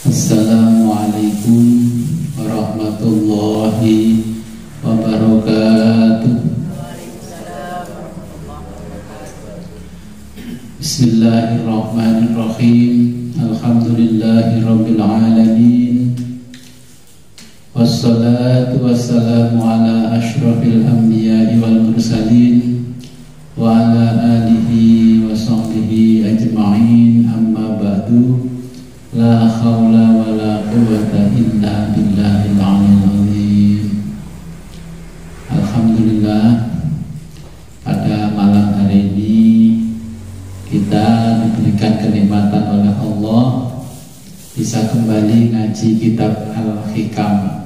Assalamualaikum warahmatullahi wabarakatuh. Bismillahirrahmanirrahim. Alhamdulillahirabbil alamin. Wassalatu wassalamu ala asyrafil anbiya'i wal mursalin wa ala alihi wa sahbihi ajma'in. Amma ba'du. La haula wa la quwwata illa billahil aliyyil azim. Alhamdulillah, pada malam hari ini kita diberikan kenikmatan oleh Allah bisa kembali ngaji kitab Al-Hikam.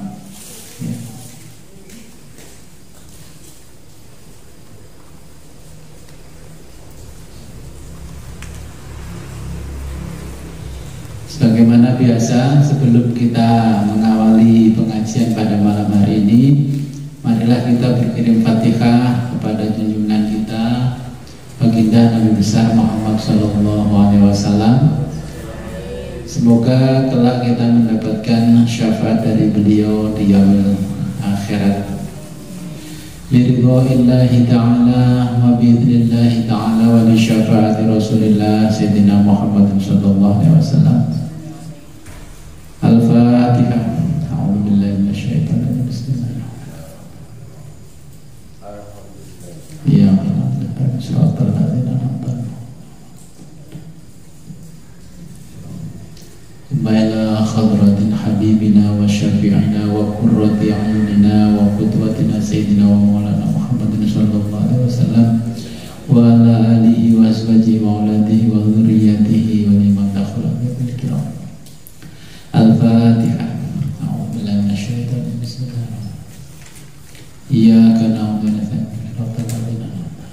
Sebagaimana biasa, sebelum kita mengawali pengajian pada malam hari ini, marilah kita berkirim Fatihah kepada junjungan kita, baginda Nabi besar Muhammad SAW. Semoga kelak kita mendapatkan syafaat dari beliau di yaumil akhirat. Biridha'illahi ta'ala wa bi'idhnillahi ta'ala wa li syafaati Rasulillah Sayyidina Muhammad SAW. Al-Fatihah. A'udzu billahi minasyaitonir rajim. Bismillahirrahmanirrahim. Ya Allah, shiratal ladzina an'amta 'alaihim. Baila khadratin habibina wa syafi'ina wa qurrati a'yunina wa qudwatina sayyidina wa maulana Muhammadin sallallahu alaihi wasallam wa ala alihi wa azwajihi wa auladihi wa dzurriyyatihi wa liman dakhala bil kiram. Al-Fatihah. A'udzu billahi minasyaitonir rajim. Bismillahirrahmanirrahim. Iyyaka na'budu wa iyyaka nasta'in.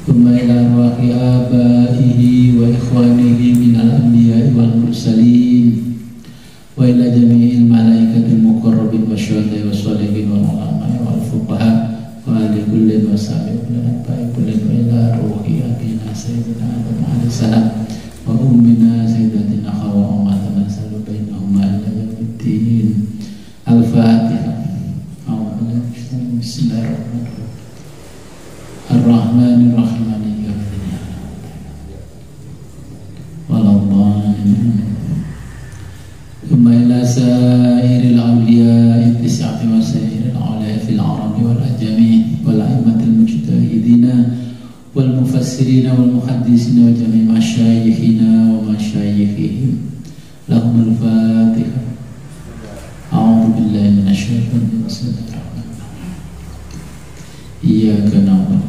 Tsumma ila arwahi abaihi wa ikhwanihi minal anbiya'i wal mursalin wa ila jami'il malaikatil muqarrabin wa syuhada'i was shalihin wal ulama'i wal fuqaha wa li kullin wa sa'ibin wa kullin wa ila ruhi abina sayyidina Adam alaihi salam wa ummina sayyidatina Hawa ummatana sallu bainahuma ila yaumiddin. Al-Fatihah. Bismillahirrahmanirrahim. Ar-Rahmanirrahim. ثم إلى سائر الأولياء التسعة وسائر العلماء في العرب والعجم والأئمة المجتهدين والمفسرين والمحدثين وجميع مشايخنا ومشايخهم لهم الفاتحة. أعوذ بالله من الشيطان الرجيم. بسم الله الرحمن الرحيم. إياك نعبد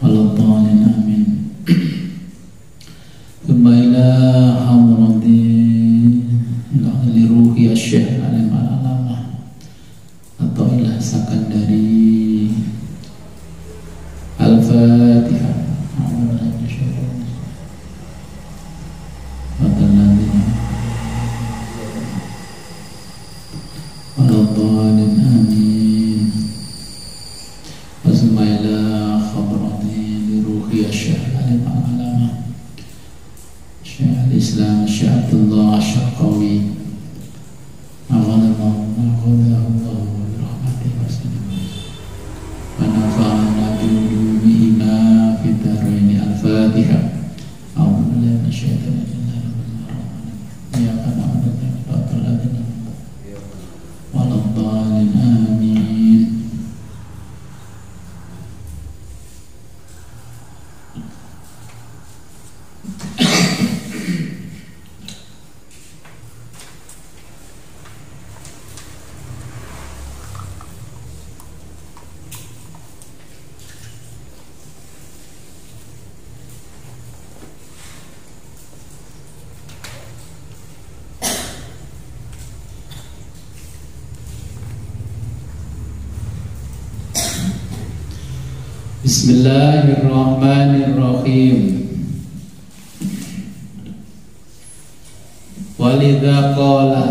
ولا الضالين آمين. ثم إلى حضرة لروحي الشيخ Alim Al-Alamah atau ilah Sakandari. Al-Fatihah. Waladhdallin amin. Wasma ila hadrati liruhi Syekh Alim Al-Alamah Syekh Al-Islam Syekh Abdullah Syarqawi aghnallahu Allah bi rahmatihi wa sallam wa nafa'ana bi ulumihima fid dharain. Al-Fatihah. A'udzu billahi minasyaitonir rajim. Ya kana waladhdallin amin. Bismillahirrahmanirrahim. Walidha qala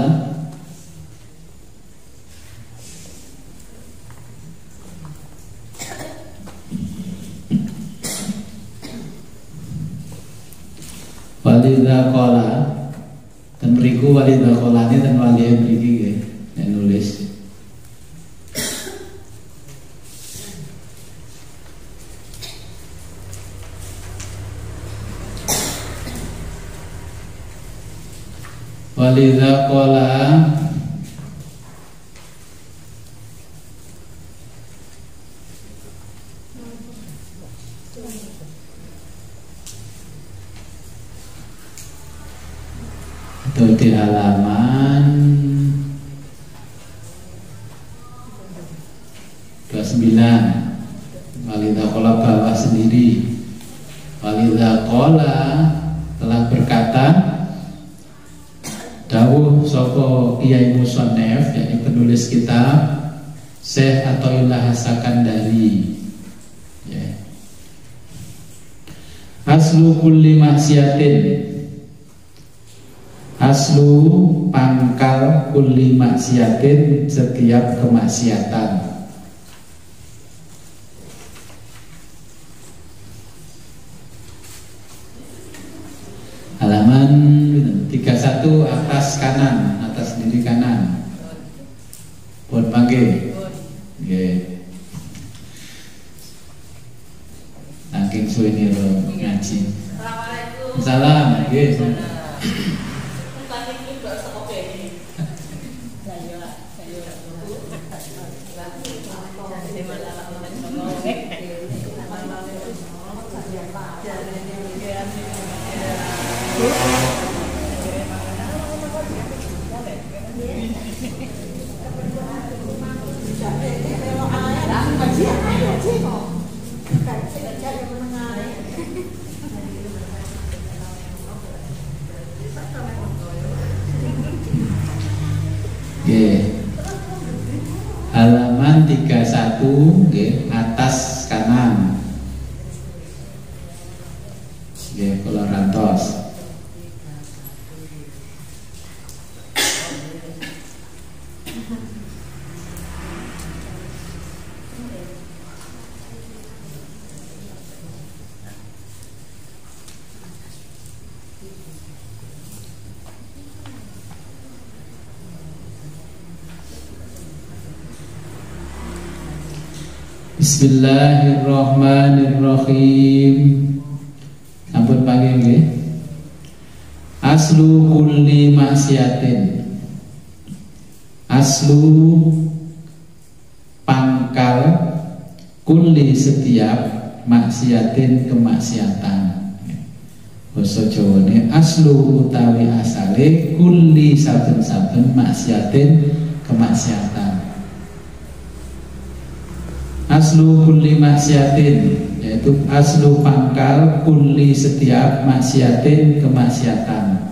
walidha qala dan mriku walidha qala ini dan wali mriki nggih nek nulis walidha qala itu di halaman 29 walidha qala bawah sendiri walidha qala telah berkata dawuh sapa Kiai Musannef yakni penulis kitab Syekh Athaillah Sakandari ya. Aslu kulli maksiatin aslu pangkal kulli maksiatin setiap kemaksiatan halaman 31 atas kanan atas diri kanan pun panggil nggih saking suwene ngaji salam nggih halaman 31 nggih atas kanan nggih kula rantos Bismillahirrahmanirrahim. Sampun panggil nggih. Aslu kulli maksiatin. Aslu pangkal kulli setiap maksiatin kemaksiatan. Basa Jawane aslu utawi asale kulli saben-saben maksiatin kemaksiatan. Aslu kulli maksiatin yaitu aslu pangkal kulli setiap maksiatin kemaksiatan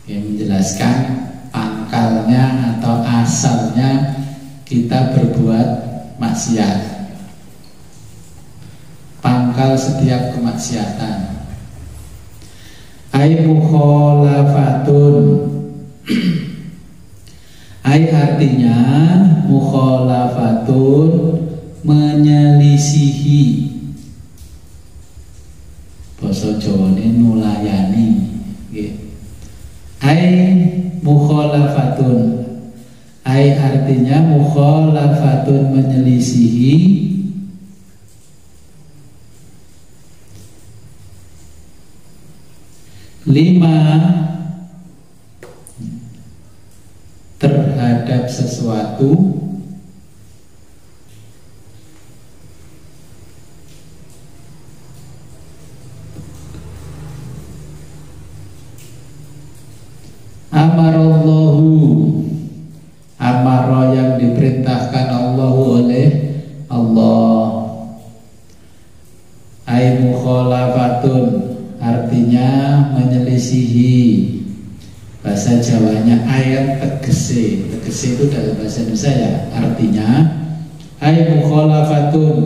yang menjelaskan pangkalnya atau asalnya kita berbuat maksiat pangkal setiap kemaksiatan ai mukhalafatun ai artinya mukhalafatun menyelisihi basa Jawane nulayani nggih ai mukhalafatun ai artinya mukhalafatun menyelisihi lima terhadap sesuatu amarallahu amara yang diperintahkan Allahu oleh Allah ai mukhalafatun artinya menyelisihi bahasa Jawanya ayat tegese itu dalam bahasa Indonesia ya artinya ay mukhalafatun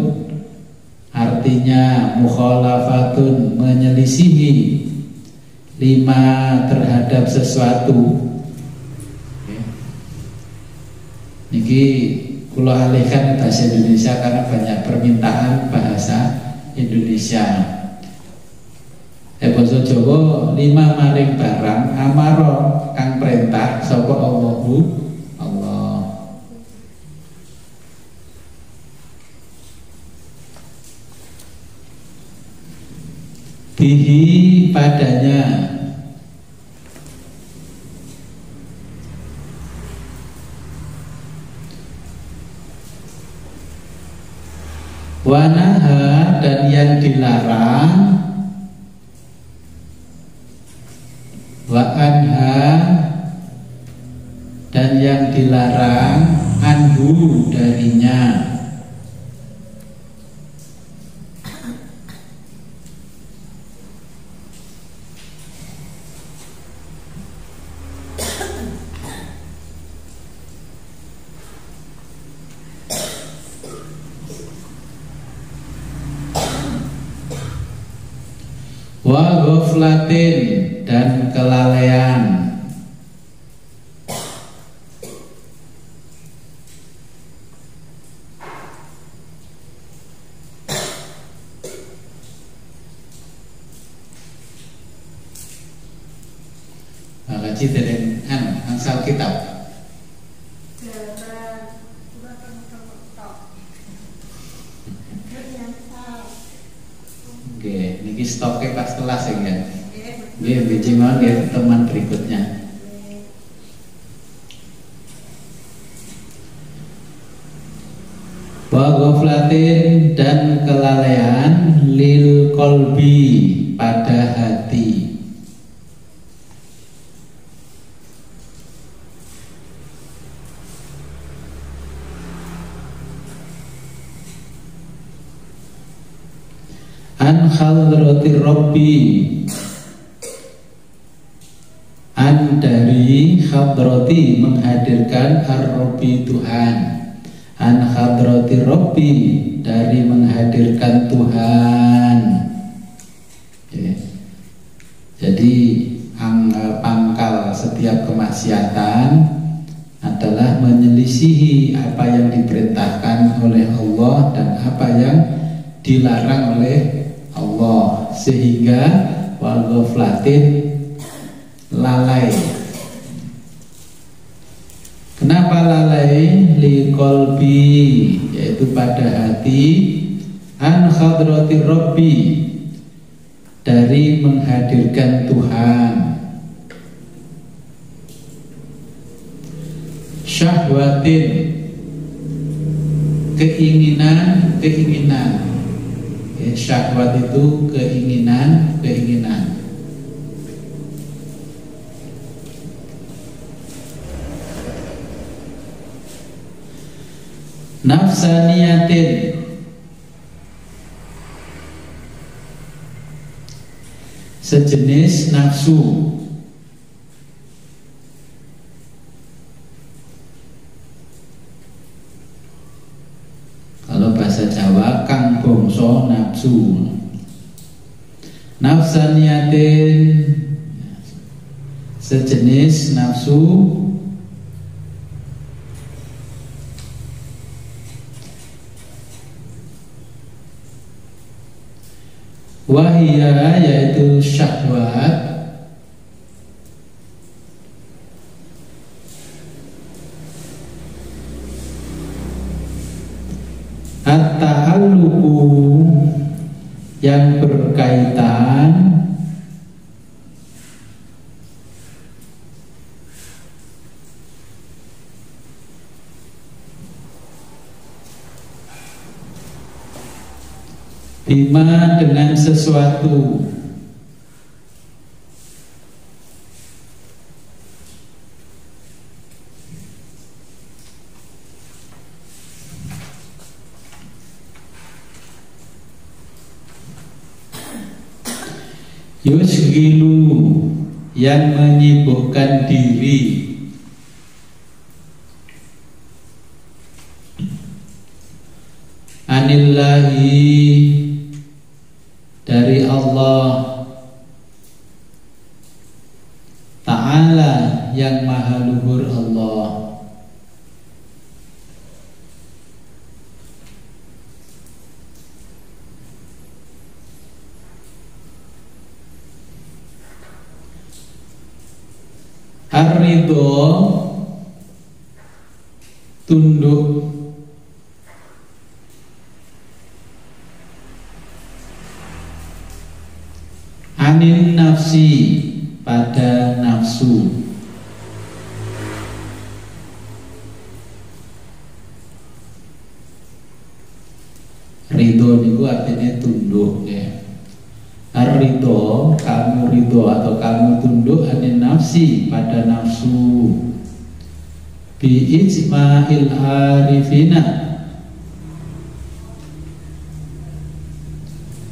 artinya mukhalafatun menyelisihi lima terhadap sesuatu niki kula alihkan bahasa Indonesia karena banyak permintaan bahasa Indonesia Basa Jawa 5 maring barang amara kang perintah sapa Allahu Allah. Bihi padanya, wanaha dan yang dilarang, wa anha dan yang dilarang, anhu darinya. Wa ghaflatin dan kelalaian. Ngaji dereng angsal kitab. Oke, niki stoknya pas kelas ya kan. Nggih, biji mawon nggih teman berikutnya. Wa ghaflatin dan kelalaian lil qalbi pada hati. An hadrati Rabbi, an dari hadrati menghadirkan ar-Rabbi Tuhan, an hadrati Rabbi dari menghadirkan Tuhan. Oke. Jadi pangkal setiap kemaksiatan adalah menyelisihi apa yang diperintahkan oleh Allah dan apa yang dilarang oleh Allah, sehingga wal ghaflatin lalai. Kenapa lalai? Li qalbi, yaitu pada hati, an hadrati Rabbi dari menghadirkan Tuhan. Syahwatin keinginan. Syahwat itu keinginan. Nafsaniyatin sejenis nafsu. Kalau bahasa Jawa kang bangsa nafsu. Nafsaniyatin sejenis nafsu. Wahia yaitu syahwat, at-ta'alluqu yang berkaitan, bima dengan sesuatu, yusgilu yang menyibukkan diri, anillahi dari Allah Ta'ala yang maha luhur Allah. Ar-ridho tunduk, anin nafsi pada nafsu. Ridho niku artinya tunduk ya. Ar-ridho, kamu ridho atau kamu tunduk anin nafsi pada nafsu. Bi ijma'il arifina,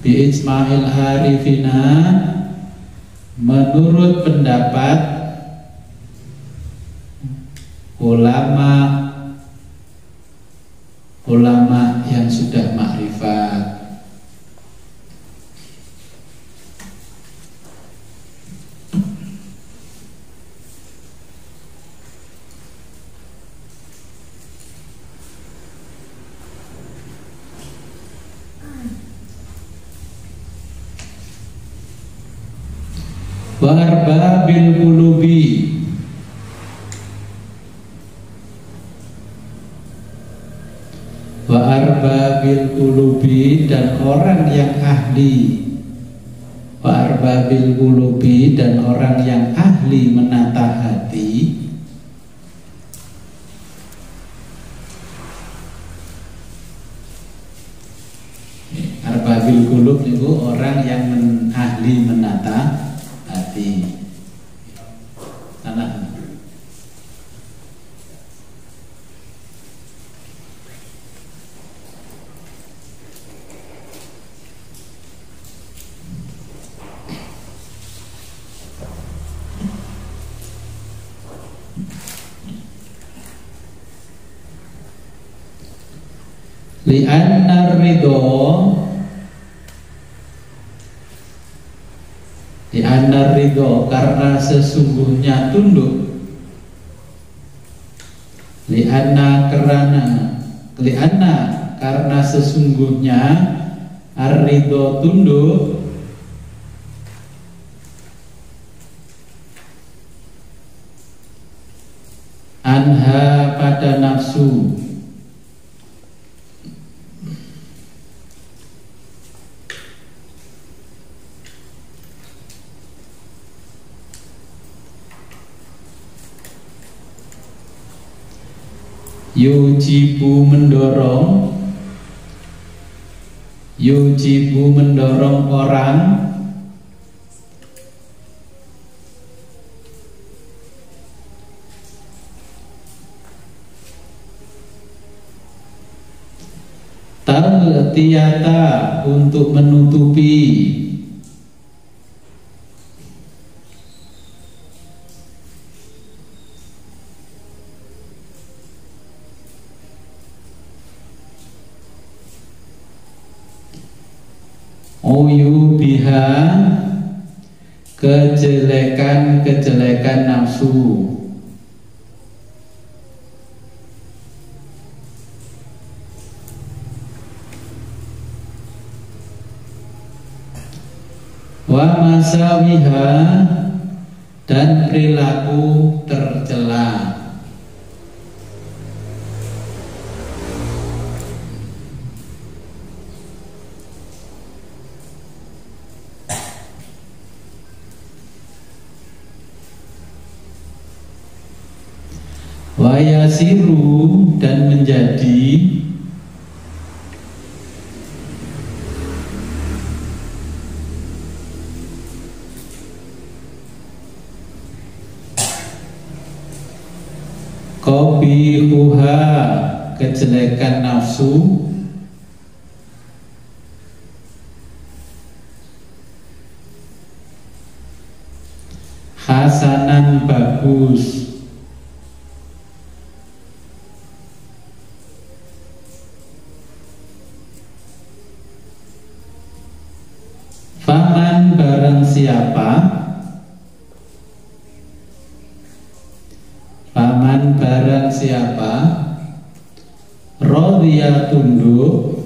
bi ijma'il arifina, menurut pendapat ulama yang sudah makrifat. Wa arbabil qulubi, wa arbabil qulubi, dan orang yang ahli, wa arbabil qulubi, dan orang yang ahli menata hati. Arbabil qulub itu orang yang ahli menata hati. Tanah. Li'anna ridho, li'anna ridho, karena sesungguhnya tunduk. Li'anna karena sesungguhnya ar-ridho tunduk, anha pada nafsu, yujibu mendorong, yujibu mendorong orang tiyata, untuk menutupi uyubiha, kejelekan-kejelekan nafsu. Wa masawiha, dan perilaku tercela. Wa yasiru, dan menjadi qabihuha, kejelekan nafsu, hasanan, bagus, faman, barang siapa, faman, barang siapa, radhiya, tunduk,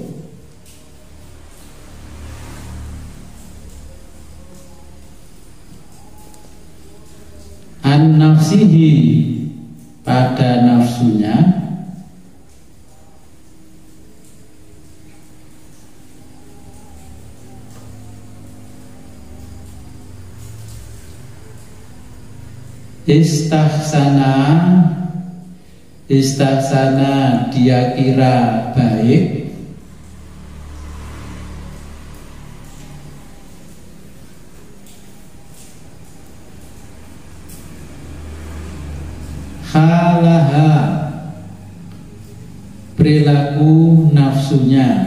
an nafsihi pada nafsunya, istahsana dia kira baik, halaha perilaku nafsunya,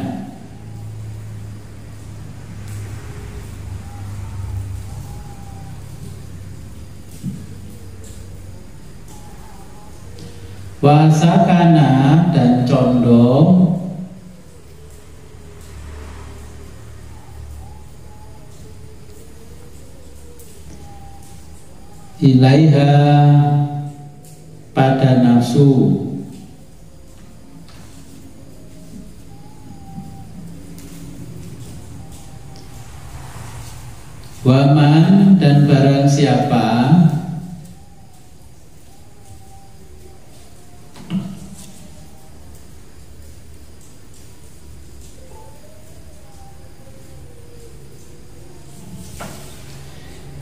wasakana dan condong, ilaiha pada nafsu, waman dan barang siapa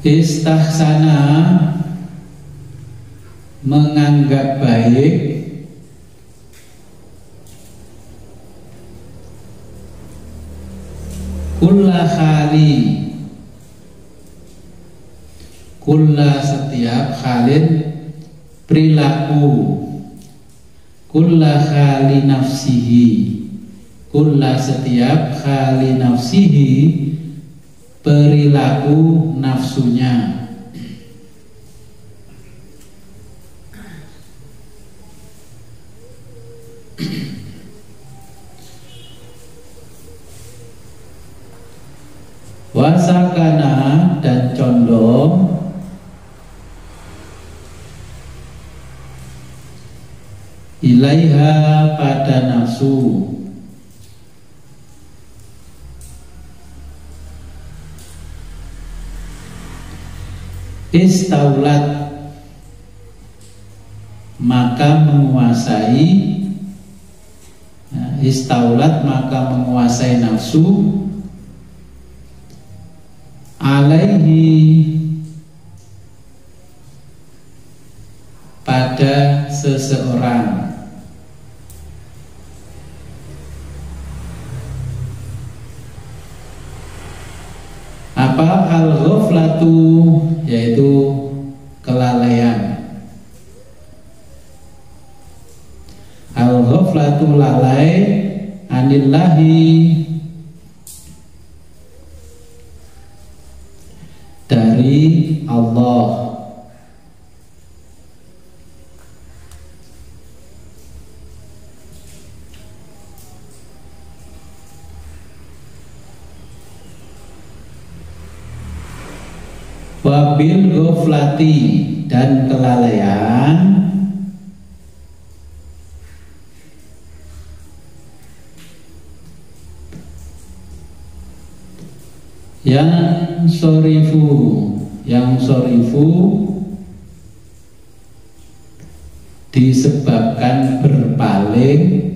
istahsana menganggap baik, kulla khali kulla setiap khalin perilaku, kulla khali nafsihi kulla setiap khali nafsihi perilaku nafsunya, wasakana dan condong, ilaiha pada nafsu, istaulat maka menguasai, istaulat maka menguasai nafsu, alaihi pada seseorang, apa al-ghaflatu yaitu kelalaian, al-ghaflatu lalai anillahi dari Allah, wabil ghaflati dan kelalaian, yang sorifu disebabkan berpaling,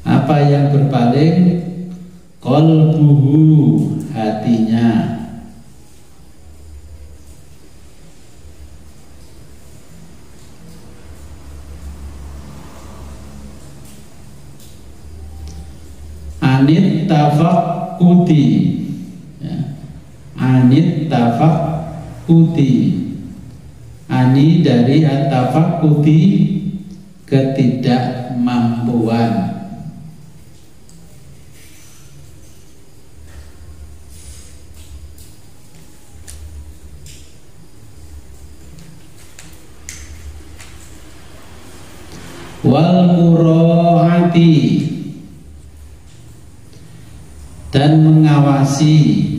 apa yang berpaling, qalbuhu hatinya, anit tafakkuti, ya. Anit tafakkuti, ani dari at-tafakkuti ketidakmampuan, wal muraati dan mengawasi,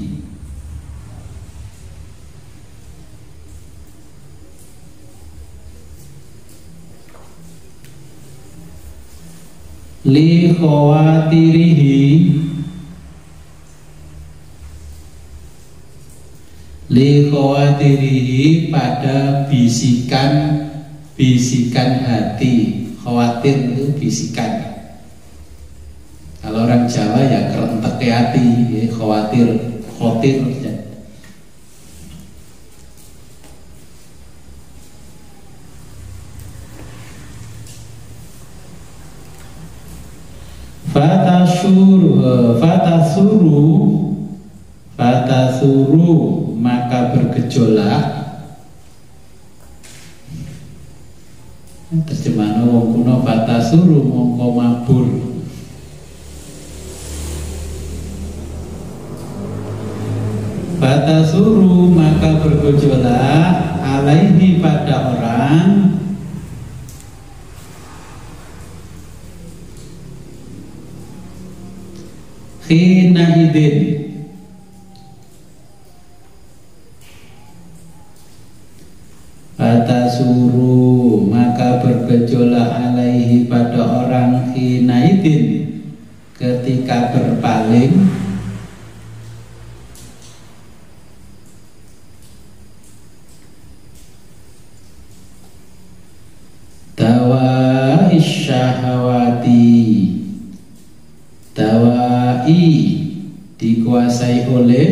li khawatirihi li khawatirihi pada bisikan hati. Khawatir itu bisikan. Kalau orang Jawa ya kerentek hati, ya, khawatir, khotir. Ya. Fatasuru maka bergejolak. Terjemahan wong kuno fatasuru mongko mabur. Fatasuru maka bergejolak alaihi pada orang khina idin fatasuru maka bergejolak alaihi pada orang khina idin ketika berpaling dawai syahwati dawai dikuasai oleh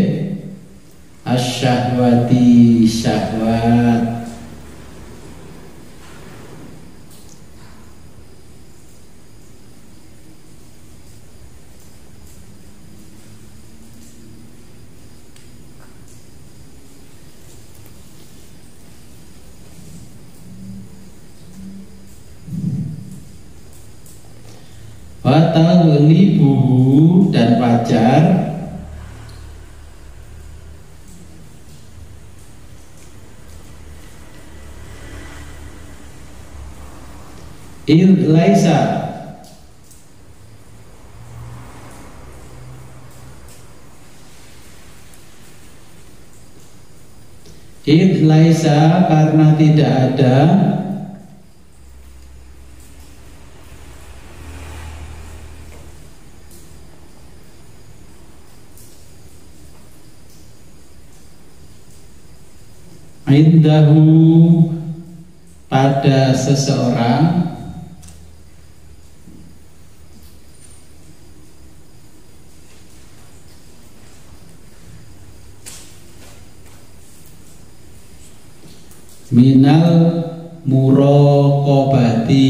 asyahwati syahwat wataghlibuhu dan wajar laisa karena tidak ada indahu pada seseorang minal muraqabati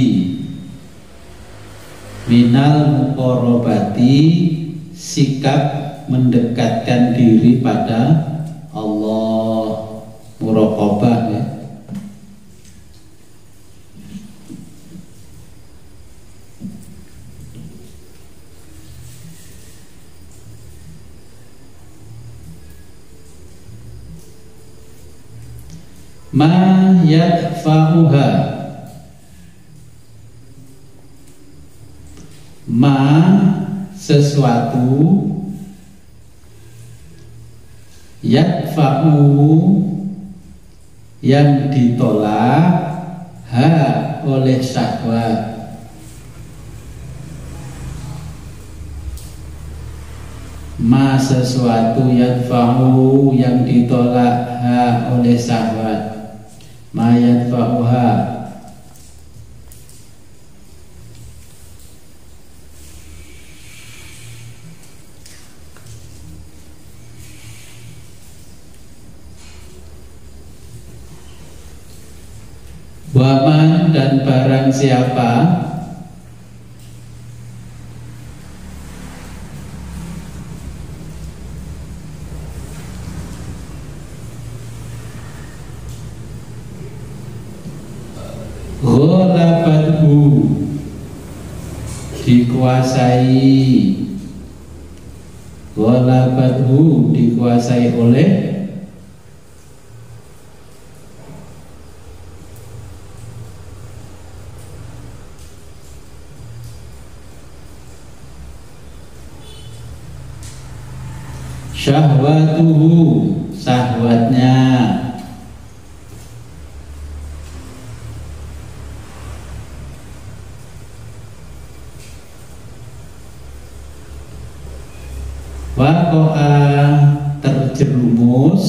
sikap mendekatkan diri pada Allah. Muraqabah ya. Ma yadfa'uha ma sesuatu yadfa'u yang ditolak ha oleh syahwat ma sesuatu yadfa'u yang ditolak ha oleh syahwat ma yadfa'uha waman dan barang siapa ghalabathu dikuasai oleh syahwatuhu syahwatnya waqa'a terjerumus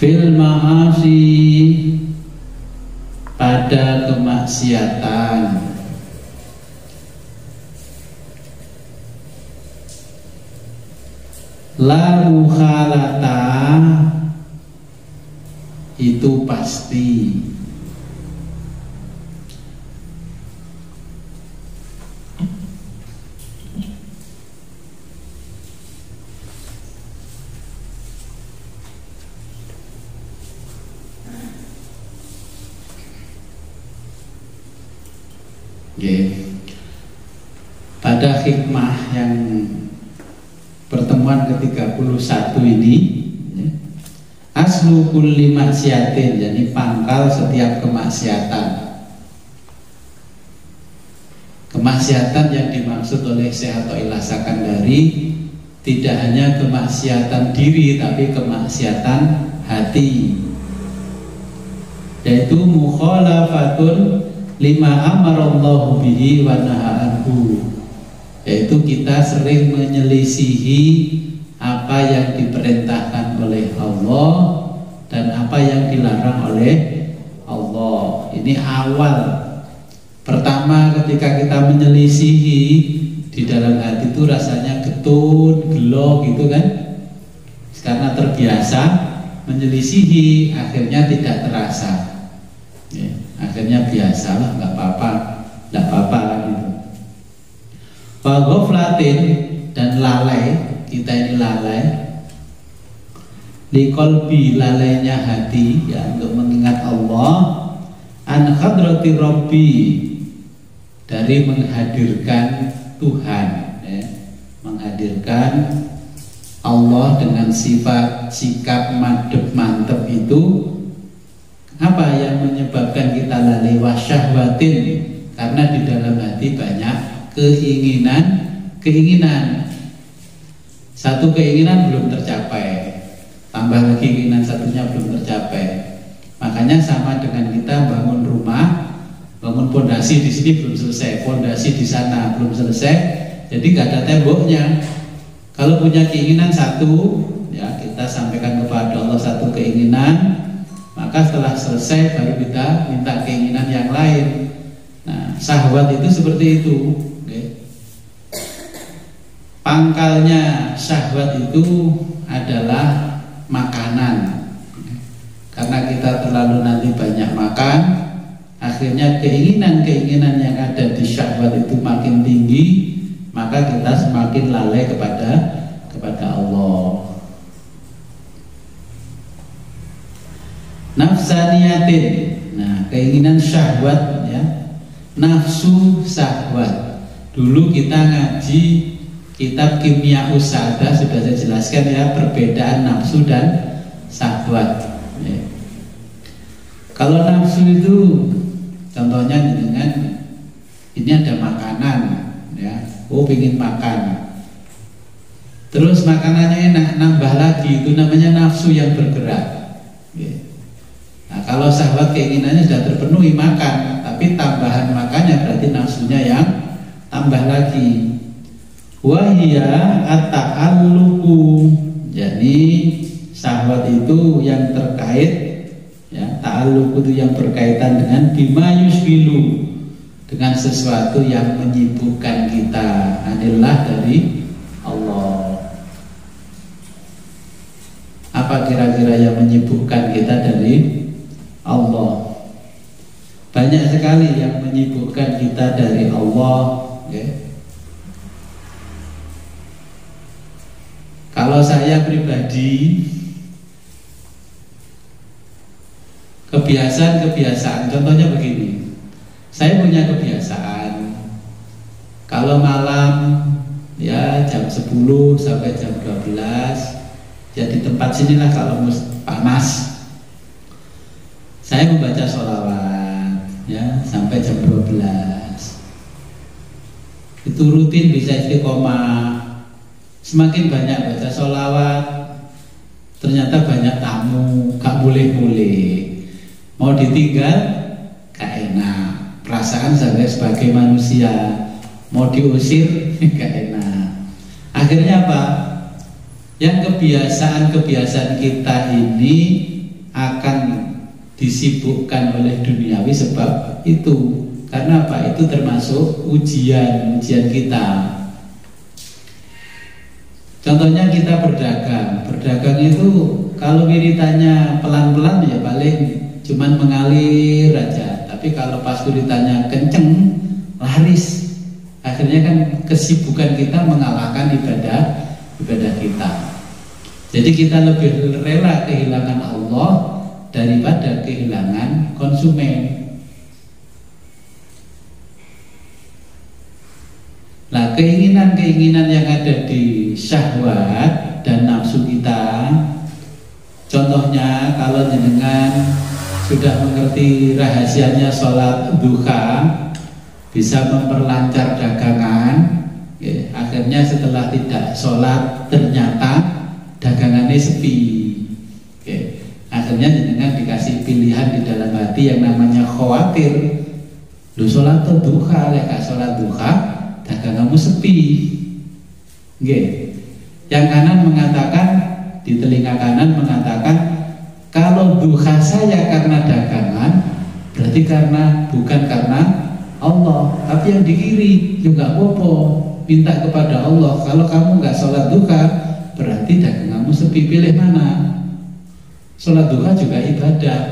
fil ma'asi, pada kemaksiatan, la mukhalata, itu pasti. Pada hikmah yang pertemuan ke-31 ini, aslu kulli maksiatin, jadi pangkal setiap kemaksiatan. Kemaksiatan yang dimaksud oleh Syekh Athaillah Sakandari tidak hanya kemaksiatan diri, tapi kemaksiatan hati, yaitu mukhalafatun lima amarallahu bihi wa naha anhu, yaitu kita sering menyelisihi apa yang diperintahkan oleh Allah dan apa yang dilarang oleh Allah. Ini awal pertama ketika kita menyelisihi, di dalam hati itu rasanya getun, gelo gitu kan, karena terbiasa menyelisihi, akhirnya tidak terasa ya. Akhirnya biasalah, nggak apa-apa gitu. Faghoflatin, dan lalai, kita ini lalai, liqalbi, lalainya hati ya, untuk mengingat Allah, an hadrati rabbi, dari menghadirkan Tuhan ya. Menghadirkan Allah dengan sifat sikap madep mantep itu. Apa yang menyebabkan kita lalai? Wasyahwatin, karena di dalam hati banyak keinginan. Satu keinginan belum tercapai, tambah lagi keinginan satunya belum tercapai. Makanya sama dengan kita bangun rumah, bangun pondasi di sini belum selesai, pondasi di sana belum selesai, jadi nggak ada temboknya. Kalau punya keinginan satu, ya kita sampaikan kepada Allah satu keinginan, maka setelah selesai baru kita minta keinginan yang lain. Nah, syahwat itu seperti itu. Pangkalnya syahwat itu adalah makanan. Karena kita terlalu nanti banyak makan, akhirnya keinginan-keinginan yang ada di syahwat itu makin tinggi, maka kita semakin lalai kepada Allah. Nafsaniyatin, nah keinginan syahwat ya, nafsu syahwat. Dulu kita ngaji kitab Kimia Usada sudah saya jelaskan ya, perbedaan nafsu dan syahwat ya. Kalau nafsu itu contohnya dengan ini ada makanan ya, ingin makan, terus makanannya enak, nambah lagi, itu namanya nafsu yang bergerak ya. Nah, kalau syahwat keinginannya sudah terpenuhi makan, tapi tambahan makannya berarti nafsunya yang tambah lagi. Wahia at-ta'alluqu, jadi syahwat itu yang terkait ya, ta'alluq itu yang berkaitan dengan bima yusbilu, dengan sesuatu yang menyibukkan kita adalah dari Allah. Apa kira-kira yang menyibukkan kita dari Allah? Banyak sekali yang menyibukkan kita dari Allah ya. Kalau saya pribadi, kebiasaan, contohnya begini, saya punya kebiasaan kalau malam ya jam 10 sampai jam 12 ya, di tempat sinilah kalau panas saya membaca sholawat ya sampai jam 12. Itu rutin, bisa istiqomah. Semakin banyak baca sholawat, ternyata banyak tamu, gak boleh-boleh, mau ditinggal gak enak, perasaan saya sebagai manusia mau diusir gak enak. Akhirnya apa? Yang kebiasaan kita ini akan disibukkan oleh duniawi sebab itu. Karena apa? Itu termasuk ujian kita. Contohnya kita berdagang itu kalau wiritanya pelan-pelan ya paling cuman mengalir aja. Tapi kalau pas wiritanya kenceng, laris. Akhirnya kan kesibukan kita mengalahkan ibadah kita. Jadi kita lebih rela kehilangan Allah daripada kehilangan konsumen. Nah, keinginan-keinginan yang ada di syahwat dan nafsu kita, contohnya kalau jenengan sudah mengerti rahasianya sholat duha, bisa memperlancar dagangan, ya, akhirnya setelah tidak sholat ternyata dagangannya sepi, ya, akhirnya jenengan dikasih pilihan di dalam hati yang namanya khawatir. Lu sholat duha, leka sholat duha, daganganmu sepi. Nggih. Yang kanan mengatakan, di telinga kanan mengatakan, kalau duha saya karena dagangan, berarti bukan karena Allah. Tapi yang di kiri juga apa-apa, minta kepada Allah. Kalau kamu nggak sholat duha, berarti daganganmu sepi. Pilih mana? Sholat duha juga ibadah.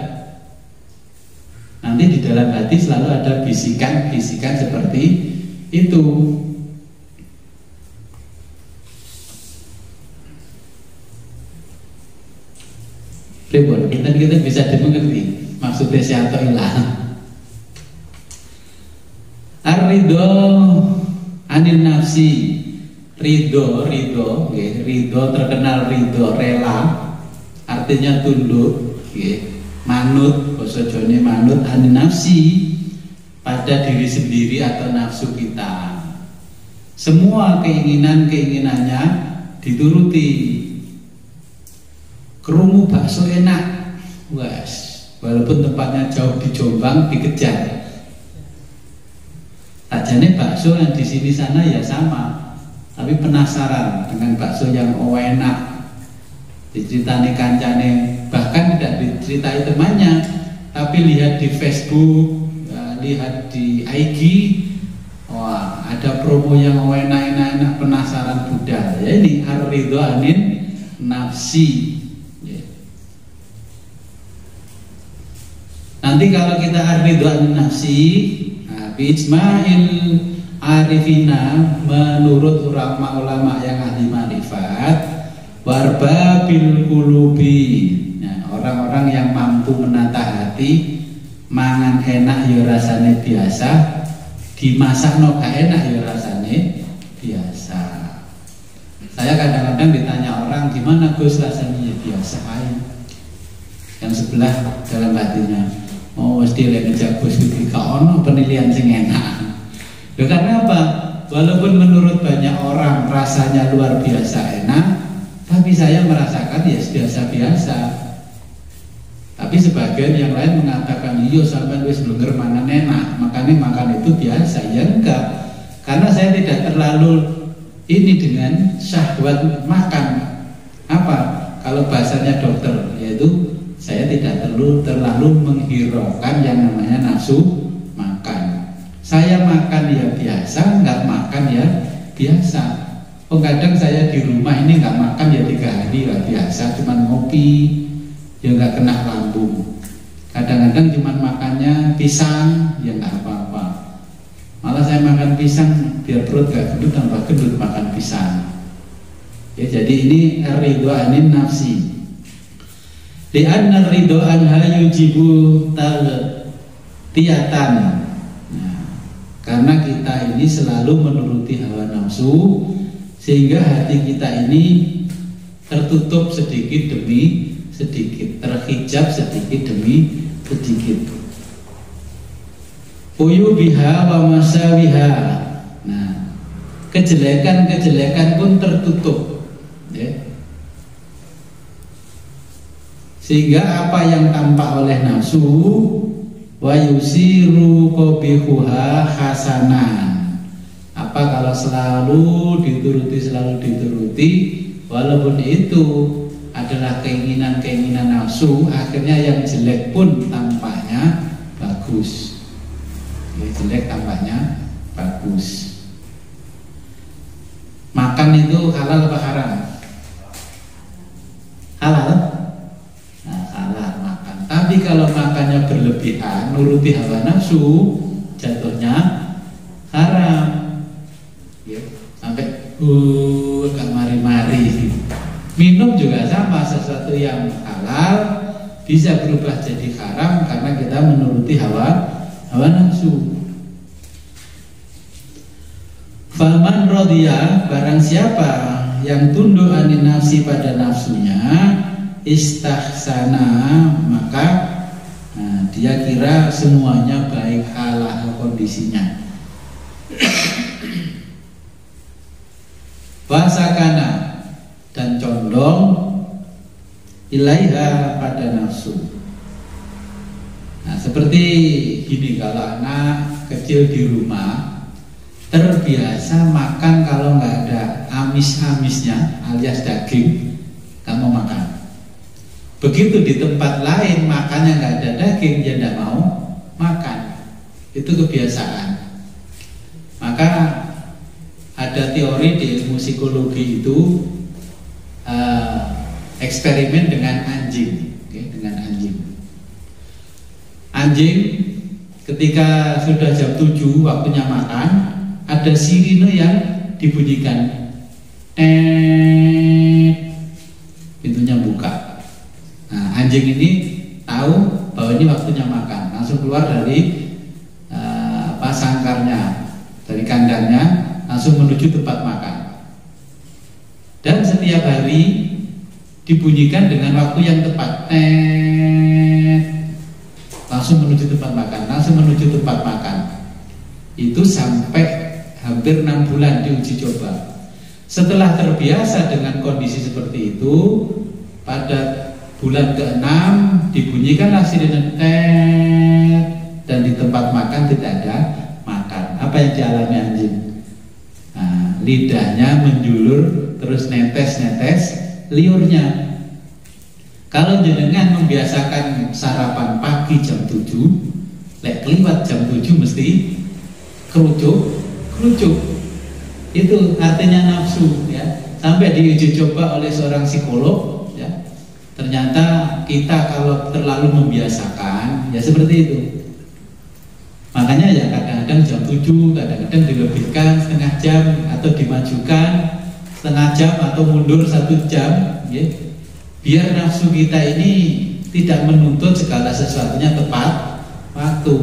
Nanti di dalam hati selalu ada bisikan-bisikan seperti itu. Pripun, kita bisa dimengerti maksudnya siapa ilah. Ar-ridho anil nafsi. Ridho terkenal ridho rela, artinya tunduk, manut, basa Jawane manut anil nafsi, pada diri sendiri atau nafsu kita. Semua keinginannya dituruti. Kerungu bakso enak, walaupun tempatnya jauh di Jombang dikejar. Tajane bakso yang di sini sana ya sama, tapi penasaran dengan bakso yang enak. Diceritani kancane, bahkan tidak diceritai temannya, tapi lihat di Facebook, lihat di IG, wah ada promo yang enak-enak, penasaran budal. Ya ini ar-ridho anil nafsi. Nanti kalau kita ar-ridho anil nafsi, bijma'il arifina, menurut ulama-ulama yang ahli marifat, warbabil qulubi, orang-orang yang mampu menata hati, mangan enak ya rasane biasa, dimasak no gak enak ya rasane biasa. Saya kadang-kadang ditanya orang, gimana Gus rasanya? Ya biasa aja. Yang sebelah dalam hatinya, oh mesti lek ngejak Gus iki gak ono penilaian sing enak. Ya karena apa? Walaupun menurut banyak orang rasanya luar biasa enak, tapi saya merasakan ya biasa-biasa. Tapi sebagian yang lain mengatakan, iya sampai wis blenger mangan enak, makanya makan itu biasa. Ya enggak, karena saya tidak terlalu ini dengan syahwat makan. Apa? Kalau bahasanya dokter, yaitu saya tidak terlalu menghiraukan yang namanya nafsu makan. Saya makan ya biasa, enggak makan ya biasa. Oh kadang saya di rumah ini enggak makan ya 3 hari lah biasa, cuman ngopi. Ya nggak kena lambung. Kadang-kadang cuma makannya pisang, ya nggak apa-apa. Malah saya makan pisang biar perut gak gendut, tambah gendut makan pisang. Ya jadi ini ridho anil nafsi. Di anna ridho anha yujibu tiatan. Nah, karena kita ini selalu menuruti hawa nafsu, sehingga hati kita ini tertutup sedikit demi sedikit, terhijab sedikit demi sedikit. Uyubiha wa masawiha. Nah, kejelekan-kejelekan pun tertutup, ya. Sehingga apa yang tampak oleh nafsu wa yusiru qabihuha hasanan. Apa kalau selalu dituruti, walaupun itu adalah keinginan-keinginan nafsu, akhirnya yang jelek pun tampaknya bagus. Yang jelek tampaknya bagus. Makan itu halal apa haram? Halal. Nah, halal makan. Tapi kalau makannya berlebihan, nuruti hawa nafsu, jatuhnya haram. Ya, sampai gak mari-mari. Minum juga sama, sesuatu yang halal bisa berubah jadi haram karena kita menuruti hawa nafsu. Faman radhiya, barang siapa yang tunduk anin nafsi pada nafsunya, istahsana, maka dia kira semuanya baik halal kondisinya. Wasakana, dan condong ilaiha pada nafsu. Nah, seperti gini, kalau anak kecil di rumah terbiasa makan kalau nggak ada amis-amisnya alias daging, nggak mau makan. Begitu di tempat lain makannya nggak ada daging, dia nggak mau makan. Itu kebiasaan. Maka ada teori di ilmu psikologi itu, eksperimen dengan anjing, dengan anjing. Anjing ketika sudah jam 7 waktunya makan, ada sirine yang dibunyikan, pintunya buka. Nah, anjing ini tahu bahwa ini waktunya makan, langsung keluar dari sangkarnya, dari kandangnya, langsung menuju tempat makan. Dan setiap hari dibunyikan dengan waktu yang tepat, langsung menuju tempat makan, langsung menuju tempat makan. Itu sampai hampir 6 bulan diuji coba. Setelah terbiasa dengan kondisi seperti itu, pada bulan ke-6 dibunyikanlah sirine dan di tempat makan tidak ada makan. Apa yang dialami anjing? Nah, lidahnya menjulur, terus netes-netes liurnya. Kalau jenengan membiasakan sarapan pagi jam 7, lek keliwat jam 7 mesti kerucuk. Itu artinya nafsu, ya. Sampai diuji coba oleh seorang psikolog, ya. Ternyata kita kalau terlalu membiasakan, ya seperti itu. Makanya ya kadang-kadang jam 7, kadang-kadang dilebihkan setengah jam atau dimajukan setengah jam atau mundur 1 jam, ya. Biar nafsu kita ini tidak menuntut segala sesuatunya tepat waktu.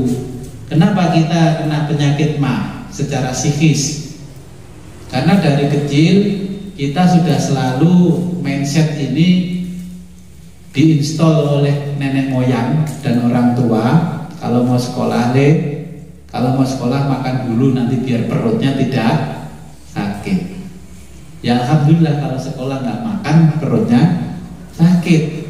Kenapa kita kena penyakit mah secara psikis? Karena dari kecil kita sudah selalu mindset ini diinstal oleh nenek moyang dan orang tua. Kalau mau sekolah kalau mau sekolah makan dulu, nanti biar perutnya tidak sakit. Ya alhamdulillah kalau sekolah nggak makan perutnya sakit.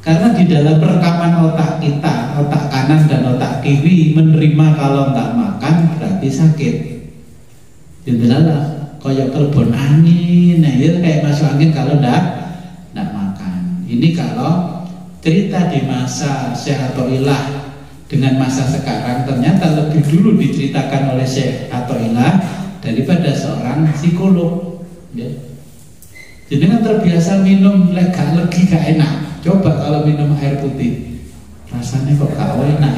Karena di dalam perekaman otak kita, otak kanan dan otak kiri menerima kalau nggak makan berarti sakit. Jadilah kayak telepon angin, nah itu kayak masuk angin kalau nggak makan. Ini kalau cerita di masa Syekh Athaillah dengan masa sekarang ternyata lebih dulu diceritakan oleh Syekh Athaillah daripada seorang psikolog, ya. Jadi kan terbiasa minum lagi gak enak. Coba kalau minum air putih, rasanya kok gak enak,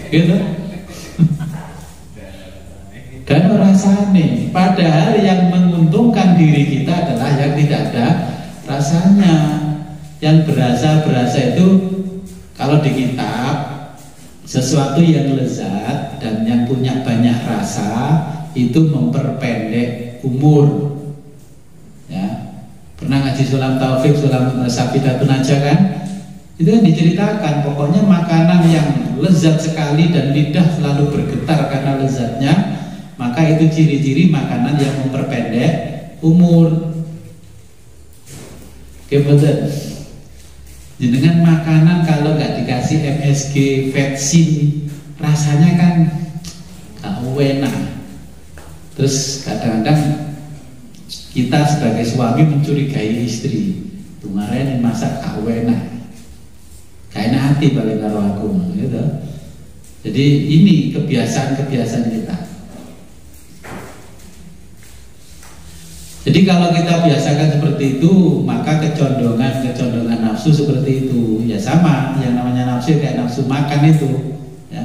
gitu. Dan rasanya, padahal yang menguntungkan diri kita adalah yang tidak ada rasanya. Yang berasa itu kalau di kitab, sesuatu yang lezat dan yang punya banyak rasa itu memperpendek umur. Ya. Pernah ngaji Sulam Taufik, Sulam Sabidatun aja kan? Itu kan diceritakan, pokoknya makanan yang lezat sekali dan lidah selalu bergetar karena lezatnya, maka itu ciri-ciri makanan yang memperpendek umur. Oke, betul. Jenengan makanan kalau nggak dikasih MSG vaksin, rasanya kan gak enak. Terus kadang-kadang kita sebagai suami mencurigai istri, Tungaren masak gak enak. Gak enak hati paling karo aku gitu. Jadi ini kebiasaan-kebiasaan kita. Jadi kalau kita biasakan seperti itu, maka kecondongan nafsu seperti itu ya sama. Yang namanya nafsu kayak nafsu makan itu, ya.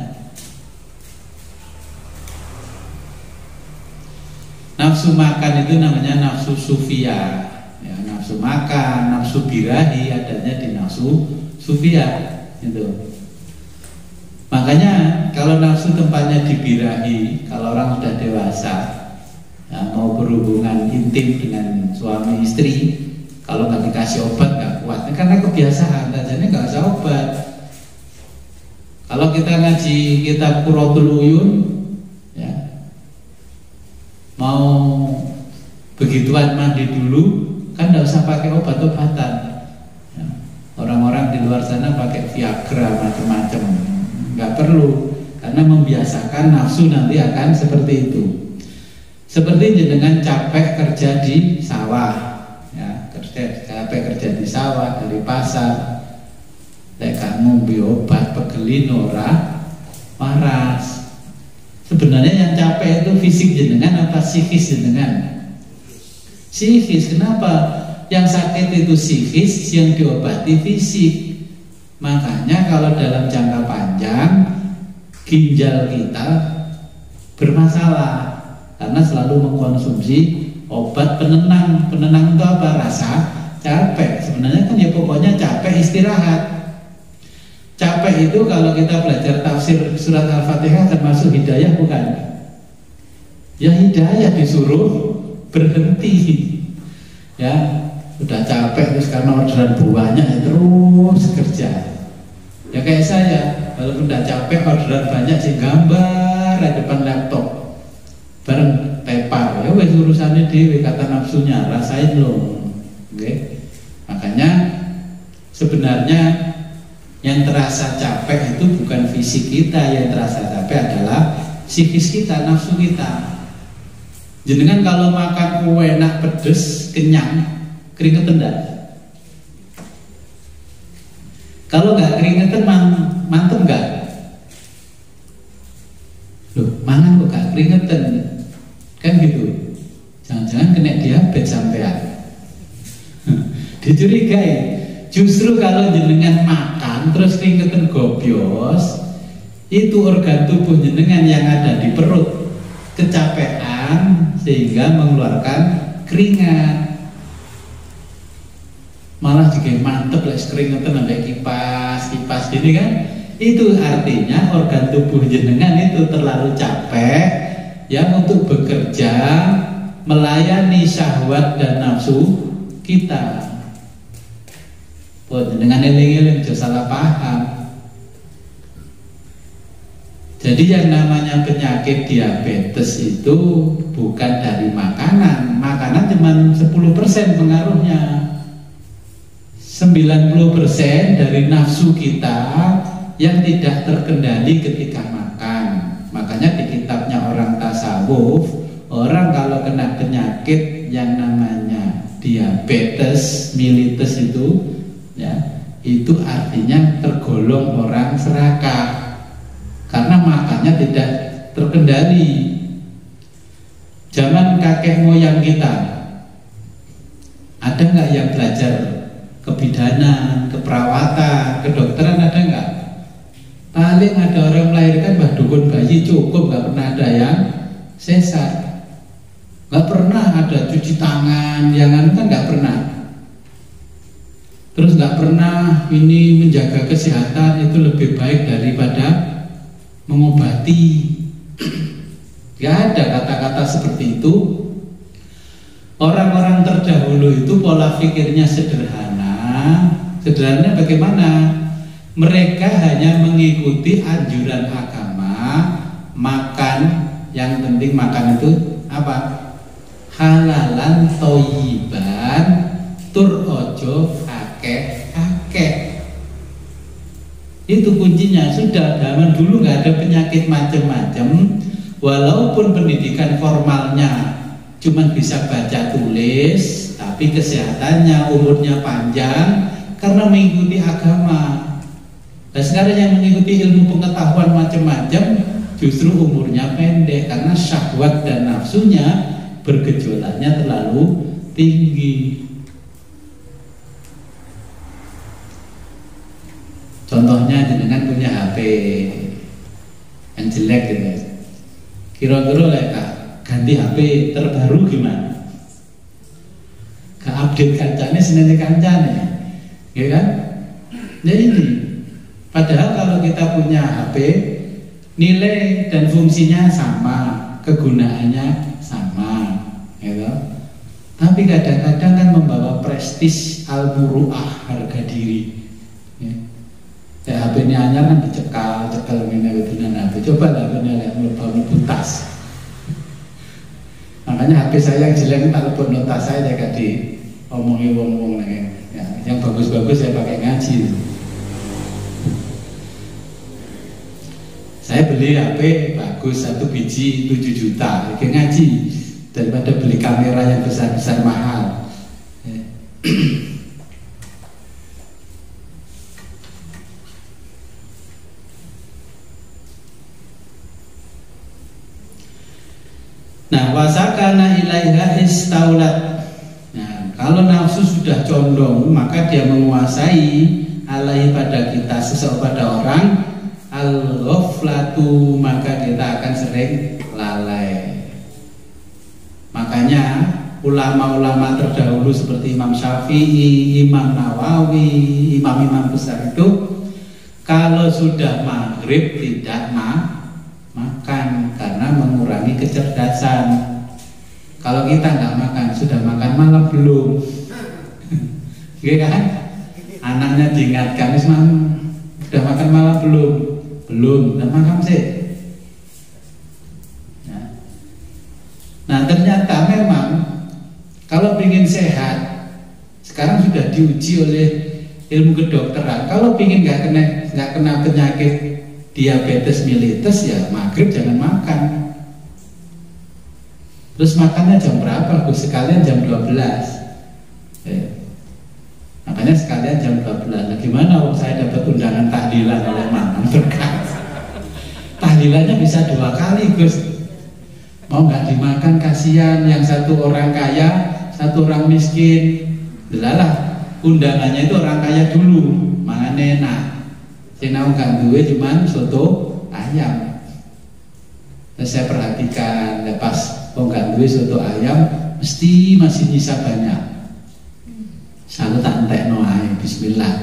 Nafsu makan itu namanya nafsu sufia, ya, nafsu makan, nafsu birahi adanya di nafsu sufia itu. Makanya kalau nafsu tempatnya di birahi, kalau orang sudah dewasa, ya, mau berhubungan intim dengan suami istri, kalau nggak dikasih obat nggak kuat, karena kebiasaan, tajanya nggak usah obat. Kalau kita ngaji kitab Qurratul Uyun, ya, mau begituan mandi dulu, kan nggak usah pakai obat-obatan. Ya. Orang-orang di luar sana pakai Viagra macam-macam, nggak perlu, karena membiasakan nafsu nanti akan seperti itu. Seperti dengan capek kerja di sawah, ya, capek kerja di sawah, dari pasar, lek kamu obat pegelin ora waras. Sebenarnya yang capek itu fisik jenengan apa psikis jenengan? Psikis. Kenapa? Yang sakit itu psikis, yang diobati fisik. Makanya kalau dalam jangka panjang ginjal kita bermasalah karena selalu mengkonsumsi obat penenang. Penenang itu apa? Rasa capek. Sebenarnya kan ya pokoknya capek istirahat. Capek itu kalau kita belajar tafsir surat Al-Fatihah termasuk hidayah bukan? Ya hidayah disuruh berhenti. Ya, udah capek terus karena orderan banyak ya terus kerja. Ya kayak saya, walaupun udah capek orderan banyak sih gambar di depan laptop. Bareng tepar, ya wes urusannya dewe, kata nafsunya, rasain loh. Oke. Makanya sebenarnya yang terasa capek itu bukan fisik kita, yang terasa capek adalah psikis kita, nafsu kita. Jenengan kalau makan kue enak pedes, kenyang, keringetan enggak? Kalau nggak keringetan mantep nggak? Loh, mangan kok gak keringetan? Kan gitu. Jangan-jangan kena diabetes sampean. Dicurigai. Justru kalau jenengan makan terus keringetan gobios, itu organ tubuh jenengan yang ada di perut kecapean sehingga mengeluarkan keringat. Malah juga mantep lah keringetan sampai kipas gini kan. Itu artinya organ tubuh jenengan itu terlalu capek yang untuk bekerja melayani syahwat dan nafsu kita. Dengan eling-eling jangan salah paham. Jadi yang namanya penyakit diabetes itu bukan dari makanan. Makanan cuma 10% pengaruhnya. 90% dari nafsu kita yang tidak terkendali ketika makan. Makanya di kitabnya orang tasawuf, orang kalau kena penyakit yang namanya diabetes mellitus itu, ya, itu artinya tergolong orang serakah karena makannya tidak terkendali. Zaman kakek moyang kita, ada nggak yang belajar kebidanan, keperawatan, kedokteran, ada nggak? Paling ada orang melahirkan bah dukun bayi cukup, nggak pernah ada yang sesar, nggak pernah ada cuci tangan, yang kan nggak pernah. Terus nggak pernah ini menjaga kesehatan itu lebih baik daripada mengobati. Gak ada kata-kata seperti itu. Orang-orang terdahulu itu pola pikirnya sederhana. Sederhananya bagaimana? Mereka hanya mengikuti anjuran agama, makan, yang penting makan itu apa? Halalan thayyiban, tur ojo akeh. Itu kuncinya. Sudah zaman dulu nggak ada penyakit macam-macam. Walaupun pendidikan formalnya cuma bisa baca tulis, tapi kesehatannya, umurnya panjang karena mengikuti agama. Dan sekarang yang mengikuti ilmu pengetahuan macam-macam justru umurnya pendek karena syahwat dan nafsunya bergejolaknya terlalu tinggi. Contohnya dengan punya HP yang jelek gitu. Kira-kira Kak, ganti HP terbaru gimana? Update kancane senene kancane, ya kan? Nah ini, padahal kalau kita punya HP, nilai dan fungsinya sama, kegunaannya sama, ya kan? Tapi kadang-kadang kan membawa prestis al-muru'ah, harga diri. Ya. Ya HP-nya anyar kan dicekal ini dengan HP. Coba lah HP-nya lihat melebur tas. Makanya HP saya yang jelek tak lebur tas saya jaga di omongi wong-wong ya, yang bagus-bagus saya pakai ngaji. Saya beli HP bagus 1 biji 7 juta, pakai ngaji daripada beli kamera yang besar-besar mahal. Ya. Nah, wasakana ilaiha istaulat. Nah, kalau nafsu sudah condong, maka dia menguasai alaihi pada kita, pada orang, al-ghaflatu, maka kita akan sering lalai. Makanya ulama-ulama terdahulu seperti Imam Syafi'i, Imam Nawawi, imam-imam besar itu kalau sudah maghrib tidak makan karena mengurangi kecerdasan. Kalau kita nggak makan, sudah makan malam belum? Iya kan? Anaknya diingatkan, sudah makan malam belum? Belum, udah makan sih. Nah ternyata memang kalau ingin sehat, sekarang sudah diuji oleh ilmu kedokteran. Kalau ingin nggak kena penyakit diabetes mellitus, ya maghrib jangan makan. Terus makannya jam berapa? Sekalian jam 12. Makanya sekalian jam 12. Nah, gimana kalau saya dapat undangan tahlilan oleh Mamang berkat? Tahlilannya bisa 2 kali, Gus. Mau nggak dimakan, kasihan yang satu orang kaya, satu orang miskin. Delalah, undangannya itu orang kaya dulu, mangan enak. Sinau gak duwe cuman soto ayam. Terus saya perhatikan, lepas gak duwe soto ayam, mesti masih nyisa banyak. Selalu tak entekno ae, bismillah.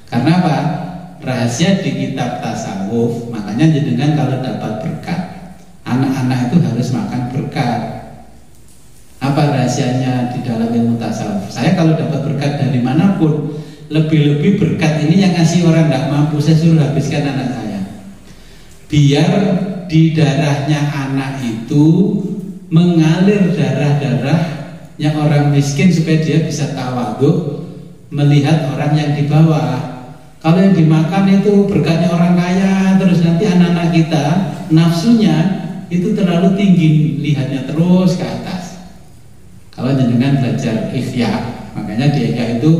Karena apa? Rahasia di kitab tasawuf, makanya jenengan kalau dapat berkat, anak-anak itu harus makan berkat. Apa rahasianya di dalam ilmu tasawuf? Saya kalau dapat berkat dari manapun, lebih-lebih berkat ini yang ngasih orang tidak mampu, saya suruh habiskan anak saya. Biar di darahnya anak itu mengalir darah-darahnya orang miskin supaya dia bisa tawadhu melihat orang yang di bawah. Kalau yang dimakan itu berkatnya orang kaya, terus nanti anak-anak kita nafsunya itu terlalu tinggi, lihatnya terus ke atas. Kalau jenengan belajar ikhya, makanya di ikhya itu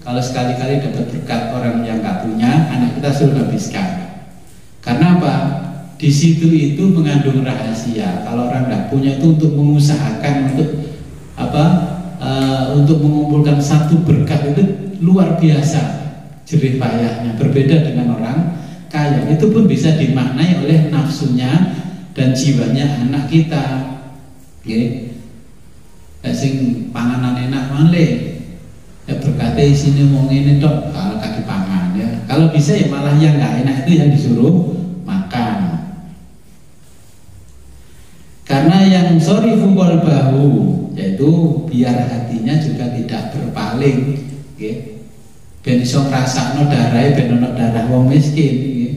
kalau sekali-kali dapat berkat orang yang nggak punya, anak kita suruh habiskan. Karena apa? Di situ itu mengandung rahasia. Kalau orang nggak punya itu untuk mengusahakan untuk apa? Untuk mengumpulkan satu berkat itu luar biasa jerih payahnya. Berbeda dengan orang kaya. Itu pun bisa dimaknai oleh nafsunya dan jiwanya anak kita. Oke? Sing panganan enak malih. Ya berkata isinya mau ini dok, kalau kaki pangan ya. Kalau bisa ya malah yang nggak enak itu yang disuruh makan. Karena yang shorifu qalbahu, yaitu biar hatinya juga tidak berpaling, okay? Ben iso ngrasakno darahe ben ono darah wong miskin, okay?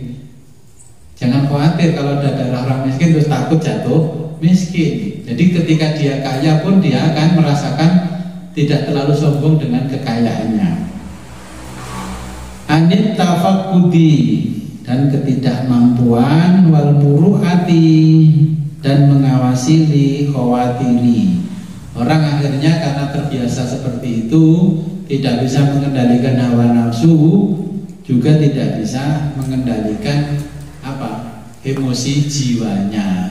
Jangan khawatir kalau ada darah orang miskin terus takut jatuh miskin. Jadi ketika dia kaya pun dia akan merasakan tidak terlalu sombong dengan kekayaannya. Anit tafakkudi, dan ketidakmampuan, wal muru'ati, dan mengawasi li khawatiri, Orang akhirnya karena terbiasa seperti itu, tidak bisa mengendalikan hawa nafsu, juga tidak bisa mengendalikan apa? Emosi jiwanya.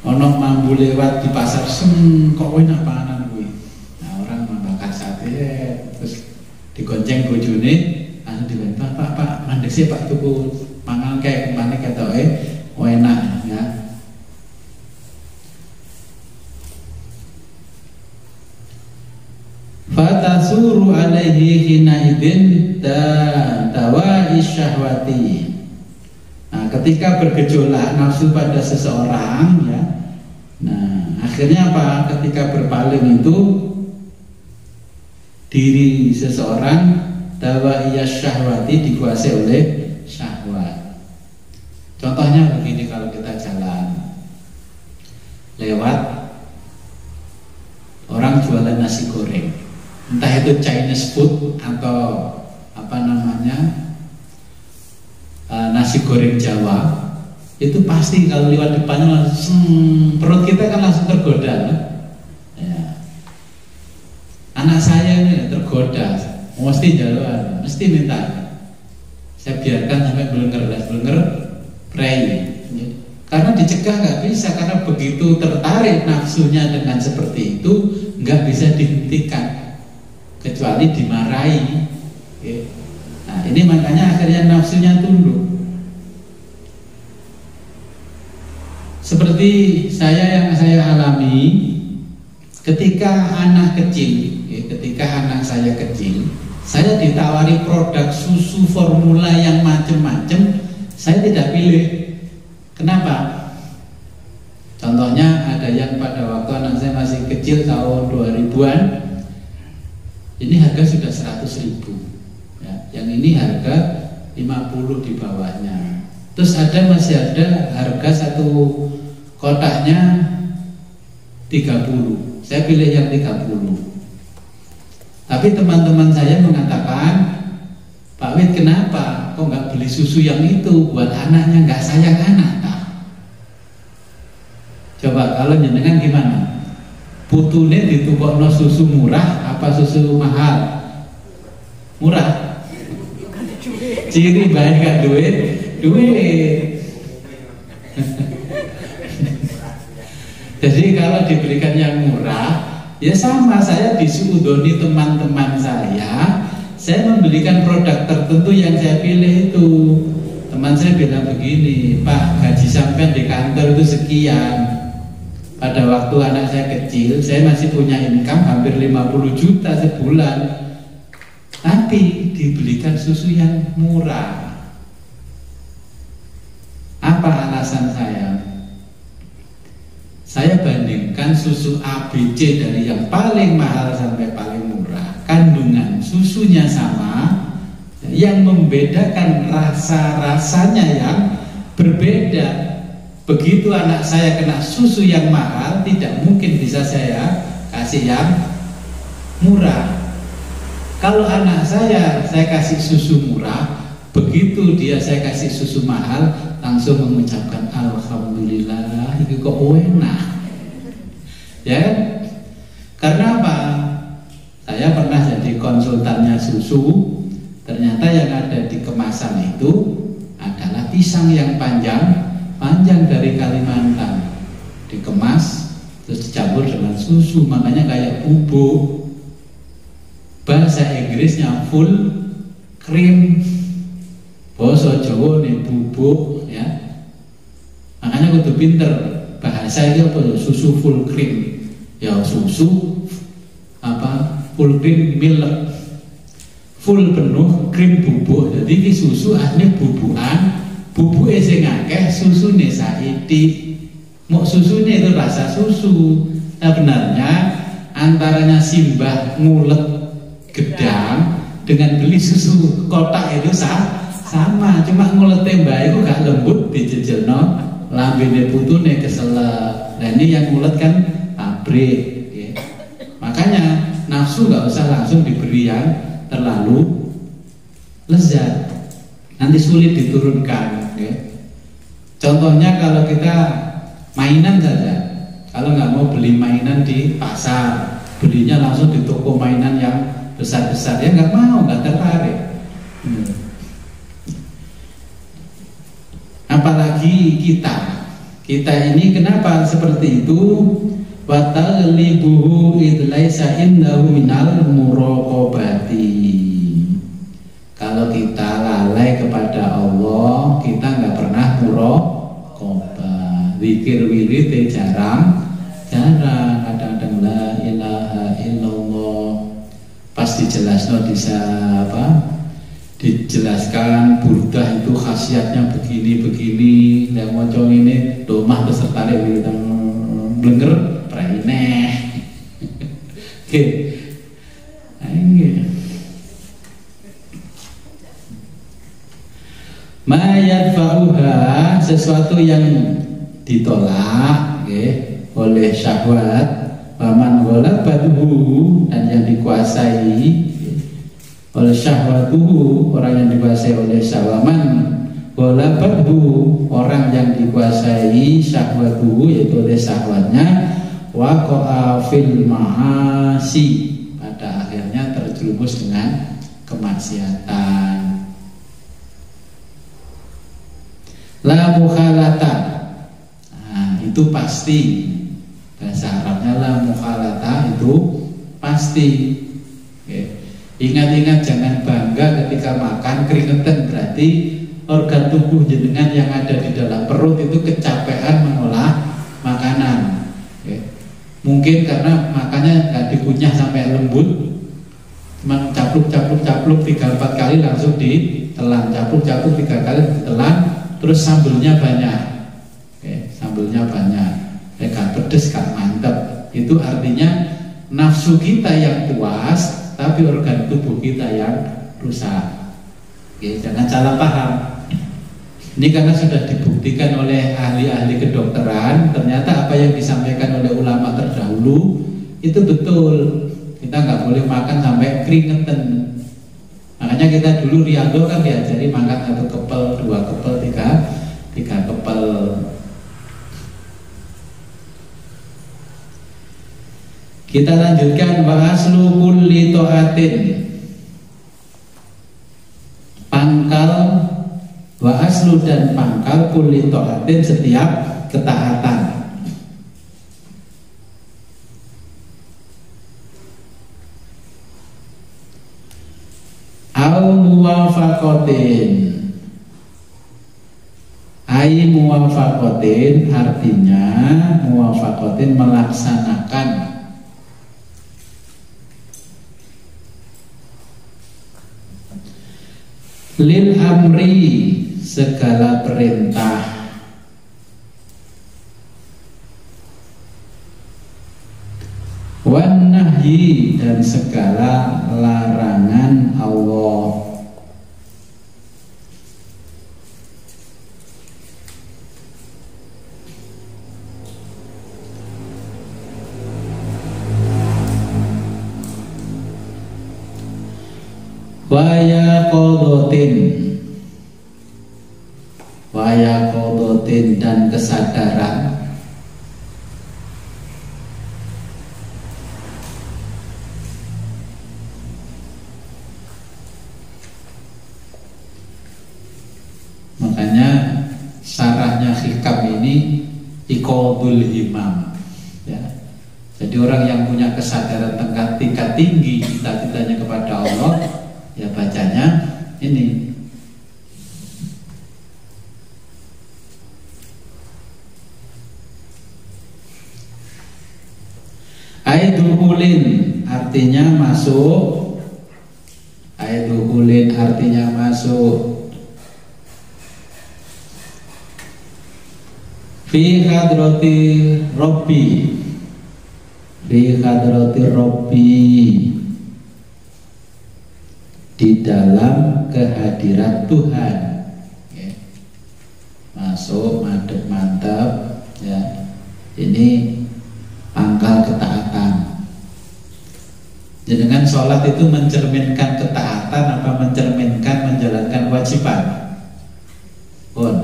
Ono mambu lewat di pasar, kok enak panganan kuwi. Nah, orang membakar sate, terus digonceng bojone, langsung dibilang, Pak, mandek sih Pak tuku mangan kayak kemana ketoke, enak ya. Fatasuru alaihi hinaidin dawai syahwati. Nah, ketika bergejolak nafsu pada seseorang ya, nah akhirnya apa? Ketika berpaling itu diri seseorang dawai syahwati dikuasai oleh syahwat. Contohnya begini, kalau kita jalan lewat orang jualan nasi goreng, entah itu Chinese food atau apa namanya nasi goreng Jawa, itu pasti kalau lewat depannya langsung perut kita kan langsung tergoda ya. Anak saya ini tergoda, mesti jalan, mesti minta. Saya biarkan sampai belenger pray. Karena dicegah nggak bisa, karena begitu tertarik nafsunya dengan seperti itu nggak bisa dihentikan kecuali dimarahi. Nah ini makanya akhirnya nafsunya tunduk. Seperti yang saya alami ketika anak kecil, ketika anak saya kecil, saya ditawari produk susu formula yang macam-macam, saya tidak pilih. Kenapa? Contohnya ada yang pada waktu anak saya masih kecil tahun 2000-an, ini harga sudah 100.000 ya. Yang ini harga 50 di bawahnya. Terus masih ada harga satu kotaknya 30. Saya pilih yang 30. Tapi teman-teman saya mengatakan, Pak Wid, kenapa kok nggak beli susu yang itu buat anaknya, nggak sayang anak? Coba kalau jenengan gimana? Putune ditukokno susu murah apa susu mahal? Murah. Ciri baik gak duit. Jadi kalau diberikan yang murah, ya sama, saya disuudoni teman-teman saya membelikan produk tertentu yang saya pilih itu. Teman saya bilang begini, Pak, gaji sampean di kantor itu sekian. Pada waktu anak saya kecil, saya masih punya income hampir 50 juta sebulan, tapi dibelikan susu yang murah. Apa alasan saya? Saya bandingkan susu ABC dari yang paling mahal sampai paling murah, kandungan susunya sama, yang membedakan rasanya yang berbeda. Begitu anak saya kena susu yang mahal, tidak mungkin bisa saya kasih yang murah. Kalau anak saya kasih susu murah, begitu saya kasih susu mahal, langsung mengucapkan alhamdulillah, ini kok enak. Ya, karena apa? Saya pernah jadi konsultannya susu. Ternyata yang ada di kemasan itu adalah pisang yang panjang dari Kalimantan, dikemas terus dicampur dengan susu, makanya kayak bubuk. Bahasa Inggrisnya full cream, bahasa Jawa nih bubuk ya. Makanya kudu pinter bahasa itu apa? Susu full cream ya, susu apa full cream milk, full penuh krim bubuk. Jadi ini susu asli bubukan, bubuknya sing akeh, susune saithik. Mau susunya itu rasa susu. Nah benarnya antaranya simbah ngulet gedang dengan beli susu kotak itu sama, cuma ngulet mbak itu gak lembut dijejelno, lambene putune keselak. Nah ini yang ngulet kan pabrik ya. Makanya nafsu gak usah langsung diberi yang terlalu lezat, nanti sulit diturunkan ya. Contohnya kalau kita mainan saja, Kalau nggak mau beli mainan di pasar, belinya langsung di toko mainan yang besar-besar. Ya nggak mau, nggak tertarik. Apalagi kita ini kenapa seperti itu? Wa taghlibuhu id laisa indahu minal muraqabati. Kalau kita lalai kepada Allah, kita nggak pernah muraqabah. Zikir wirid jarang, kadang-kadang la ilaha illallah. Pas dijelaskan dijelaskan burdah itu khasiatnya begini, yang mocong ini domah beserta wiridang blenger praineh. Oke. Mayat fauha, sesuatu yang ditolak oleh syahwat, paman ghalabathu, dan yang dikuasai oleh syahwatuhu, orang yang dikuasai oleh syahwaman ghalabathu, orang yang dikuasai syahwatuhu, yaitu oleh syahwatnya, waqa'a fil ma'asi, pada akhirnya terjerumus dengan kemaksiatan. La mukhalata, nah, itu pasti, bahasa Arabnya la mukhalata itu pasti. Ingat-ingat, jangan bangga ketika makan keringetan, berarti organ tubuh jenengan yang ada di dalam perut itu kecapean mengolah makanan. Mungkin karena makannya nggak dikunyah sampai lembut, cuma capluk 3-4 kali langsung ditelan, capluk 3 kali ditelan, terus sambelnya banyak, sambelnya banyak, gak pedes, gak mantep. Itu artinya nafsu kita yang puas, tapi organ tubuh kita yang rusak. Jangan salah paham. Ini karena sudah dibuktikan oleh ahli-ahli kedokteran, ternyata apa yang disampaikan oleh ulama terdahulu itu betul. Kita nggak boleh makan sampai keringetan. Makanya kita dulu riado kan diajari makan 1 kepel, 2 kepel, 3 kepel. Kita lanjutkan, wa aslu kulli ta'atin, pangkal, wa aslu dan pangkal kulli ta'atin, setiap ketaatan. Au muwafaqatin, ai muwafaqatin artinya muwafaqatin melaksanakan, lil amri segala perintah, wan nahyi dan segala larangan Allah. Waya kodotin dan kesadaran, makanya syarahnya hikam ini iqadul himam, ya. Jadi orang yang punya kesadaran tingkat tinggi cita-citanya kepada Allah, ya bacanya ini. Aiduhulin artinya masuk, aiduhulin artinya masuk, fi hadrati Rabbi, fi hadrati Rabbi, di dalam kehadiran Tuhan, ya. Masuk madep mantap, ya. Ini pangkal ketaatan. Jenengan sholat itu mencerminkan ketaatan apa mencerminkan menjalankan kewajiban? Allah,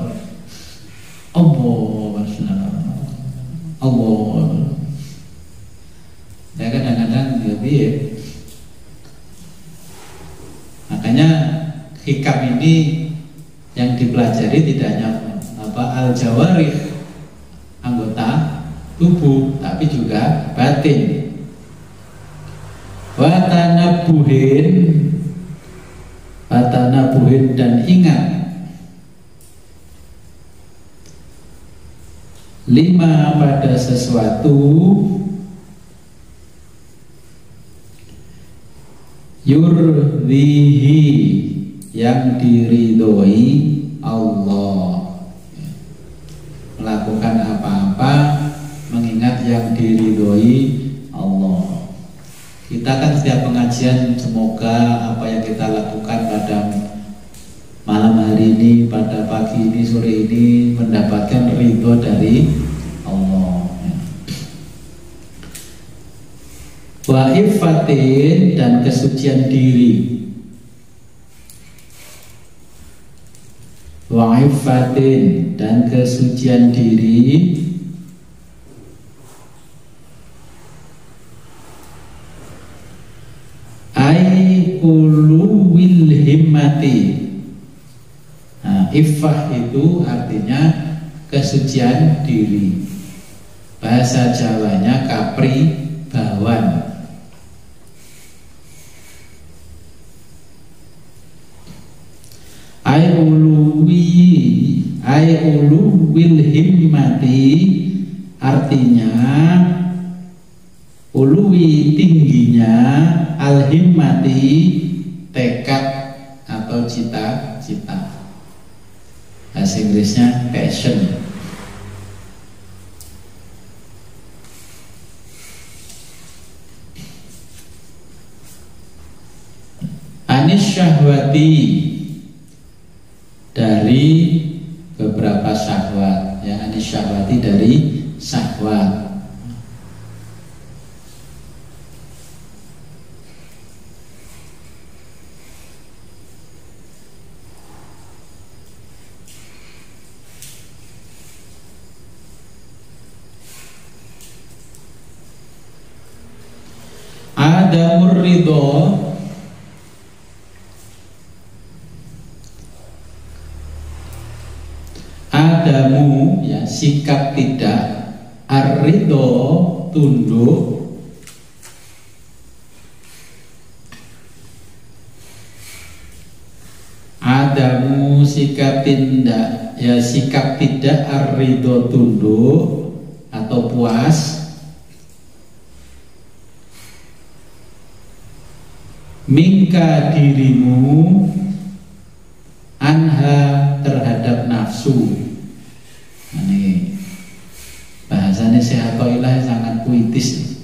Allah, piye. Makanya hikam ini yang dipelajari tidak hanya al-jawarih, anggota tubuh, tapi juga batin. Watanabuhin dan ingat. Lima pada sesuatu yurdihi yang diridhoi Allah. Melakukan apa-apa mengingat yang diridhoi Allah. Kita kan setiap pengajian semoga apa yang kita lakukan pada malam hari ini, pada pagi ini, sore ini mendapatkan ridho dari Allah. Wa iffatin dan kesucian diri. Wa iffatin dan kesucian diri. Ai uluwil himmati. Nah, iffah itu artinya kesucian diri. Bahasa Jawanya kapribawan. Ai uluwil himmati artinya uluwi tingginya, al-himmati tekad atau cita-cita. Bahasa Inggrisnya passion. Anis syahwati dari beberapa syahwat, ya, anis syahwati dari syahwat. Adamur ridho adamu, ya, sikap tidak, ar-ridho tunduk, adamu sikap tidak, ya, sikap tidak, ar-ridho tunduk atau puas, mingka dirimu, anha terhadap nafsu. Ini bahasanya Syekh Athaillah sangat puitis.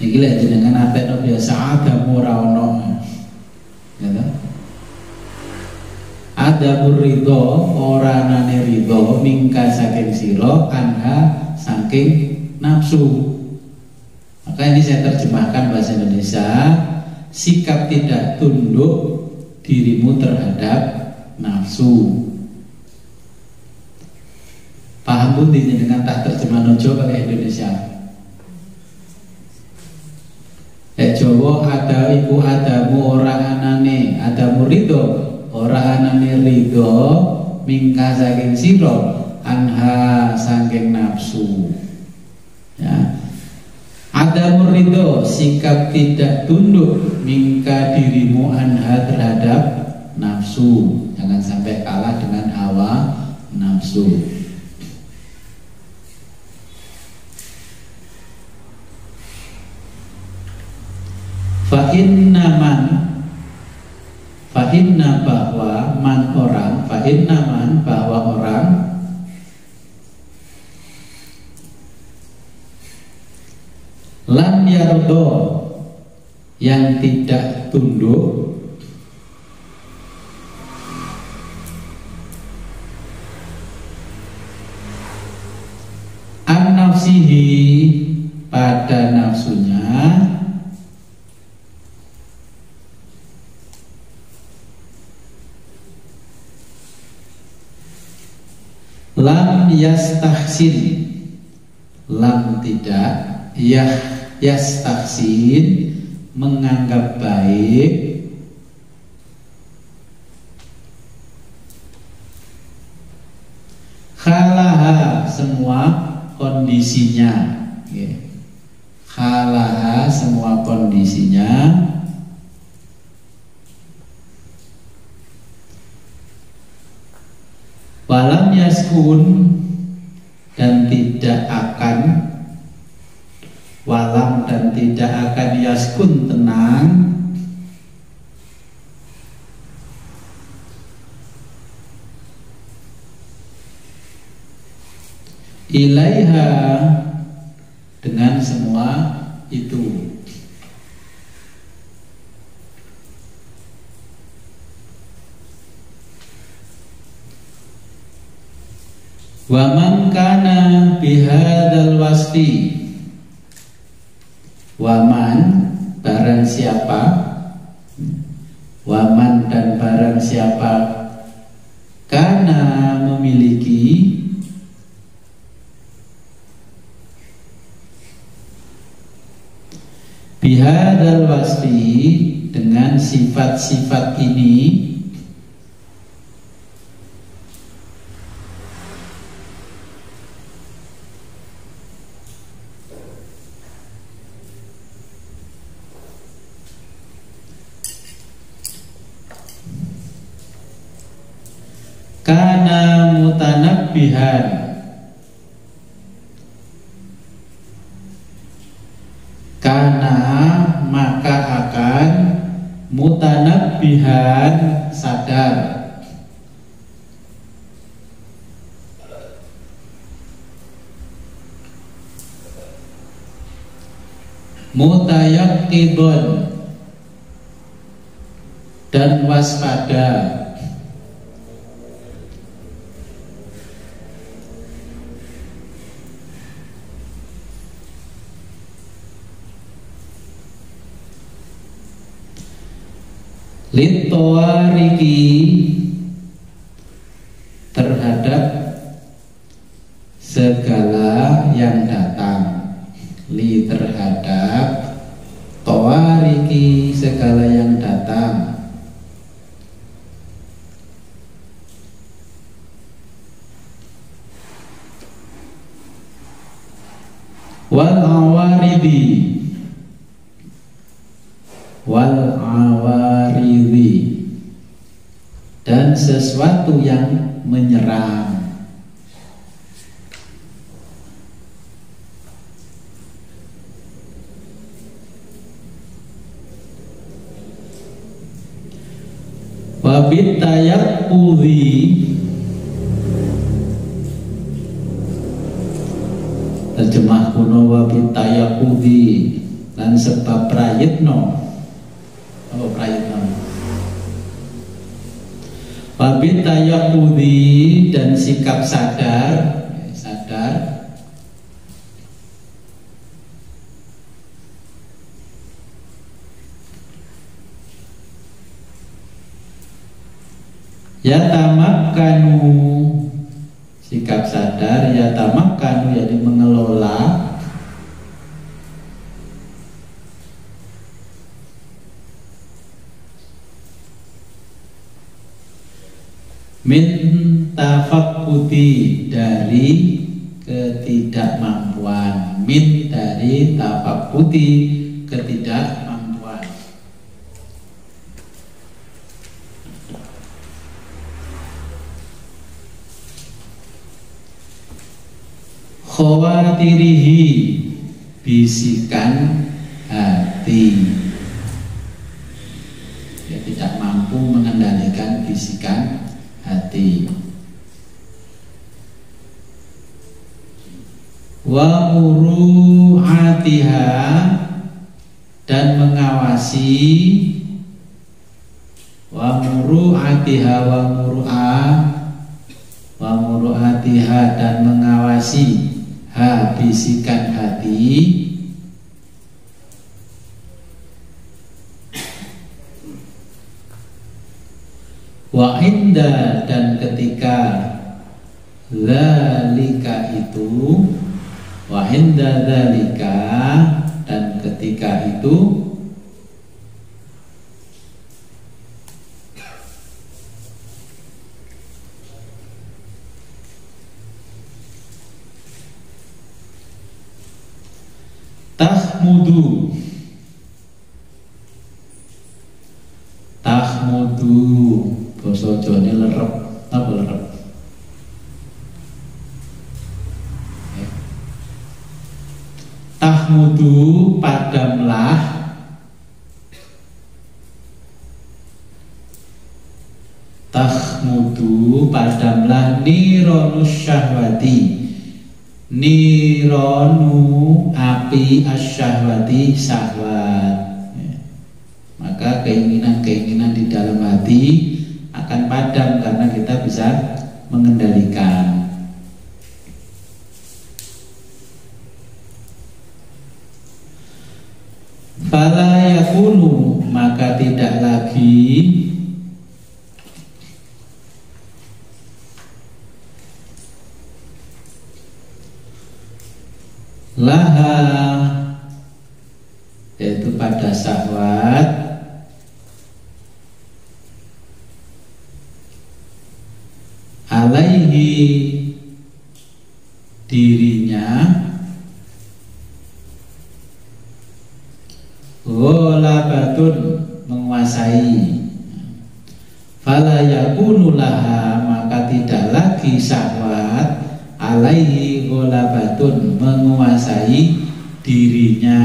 Iki lek jenengan atekno biasa adamu ora ono. Ya ta? Adamur ridho ora anane ridho mingka saking sira, anha saking nafsu. Maka ini saya terjemahkan bahasa Indonesia, sikap tidak tunduk dirimu terhadap nafsu. Paham pun dengan tak terjemah nojo pakai Indonesia. Jawa ada iku adamu ora anane, adamu ridho ora anane ridho mingka saking sira, anha saking nafsu. Ya. Adamur ridho sikap tidak tunduk mingka dirimu, anha terhadap nafsu. Jangan sampai kalah dengan hawa nafsu. Fa inna bahwa man orang, fa inna man bahwa orang, lam yardo yang tidak tunduk, an nafsihi pada nafsunya, lam yastahsin, lam tidak yastahsin menganggap baik, khalaha semua kondisinya, khalaha semua kondisinya, walam yaskun dan tidak akan, walam dan tidak akan yaskun tenang, ilaiha dengan semua itu. Wa man kana bihadzal wasfi, waman barang siapa, waman dan barang siapa, kana memiliki, bihadzal wasfi dengan sifat-sifat ini, kana mutanabbihan, kana maka akan, mutanabbihan sadar, mutayaqqidun dan waspada, litawariki terhadap segala yang datang, li terhadap tawariki segala yang datang, wal awaridi, wal awaridi dan sesuatu yang menyerang, wabit tayaqqudhi terjemah kuno, wabit tayaqqudhi dan sebab prayitno, oh prayitno, wabit tayaqqudhi dan sikap sadar, sadar, yatamakkanu sikap sadar, yatamakkanu jadi mengelola, min tafakkuti dari ketidakmampuan, min dari tafakkuti ketidakmampuan, khawatirihi bisikan hati, dia tidak mampu mengendalikan bisikan hati, wa muru'atiha dan mengawasi, wa muru'atiha wa muru'atiha dan mengawasi ha bisikan hati, wa inda dan ketika dzalika itu, wa inda dzalika dan ketika itu tahmudu basa Jawane lerep apa lerep tahmudu padamlah nironus syahwati nironu api asyahwati syahwat. Maka keinginan-keinginan di dalam hati akan padam karena kita bisa mengendalikan. Fala yakunu, maka tidak lagi laha, yaitu pada syahwat, alaihi dirinya, ghalabatun menguasai. Fala yakunu laha, maka tidak lagi syahwat alaihi ghalabatun menguasai dirinya,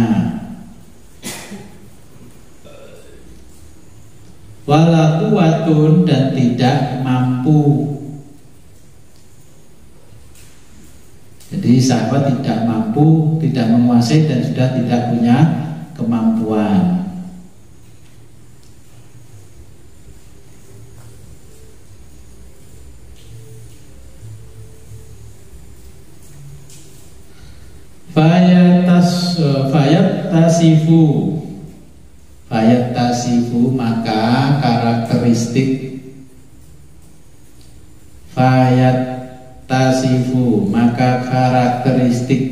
wala quwwatun dan tidak mampu. Jadi syahwat tidak mampu, tidak menguasai dan sudah tidak punya kemampuan. Fayattasifu, maka karakteristik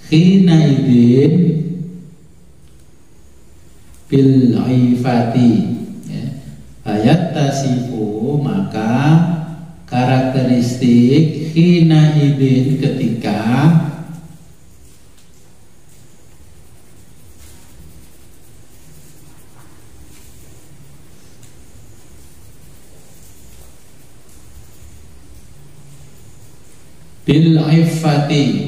khinaidin bil ifati, fayattasifu, maka karakteristik khinaidin ketika bil ifati,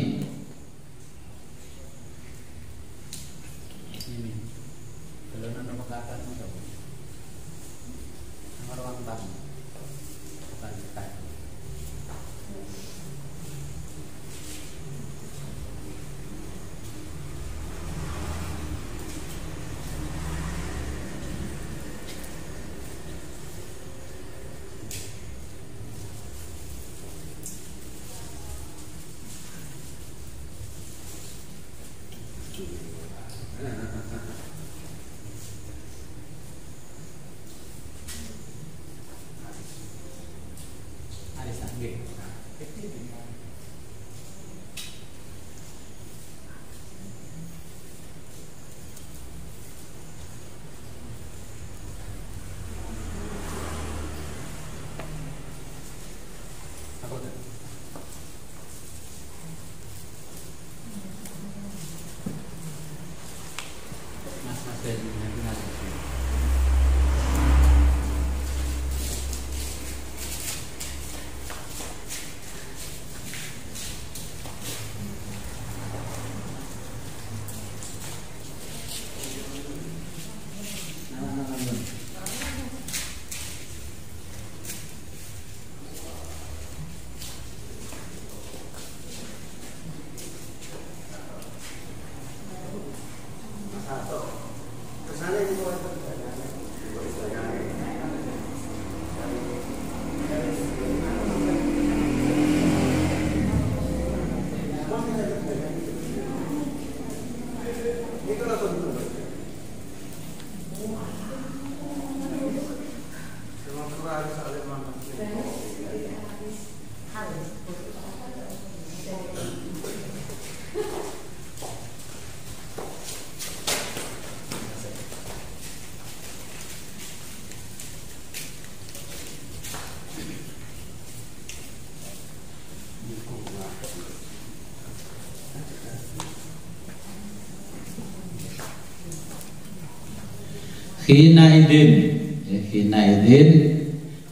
hina idin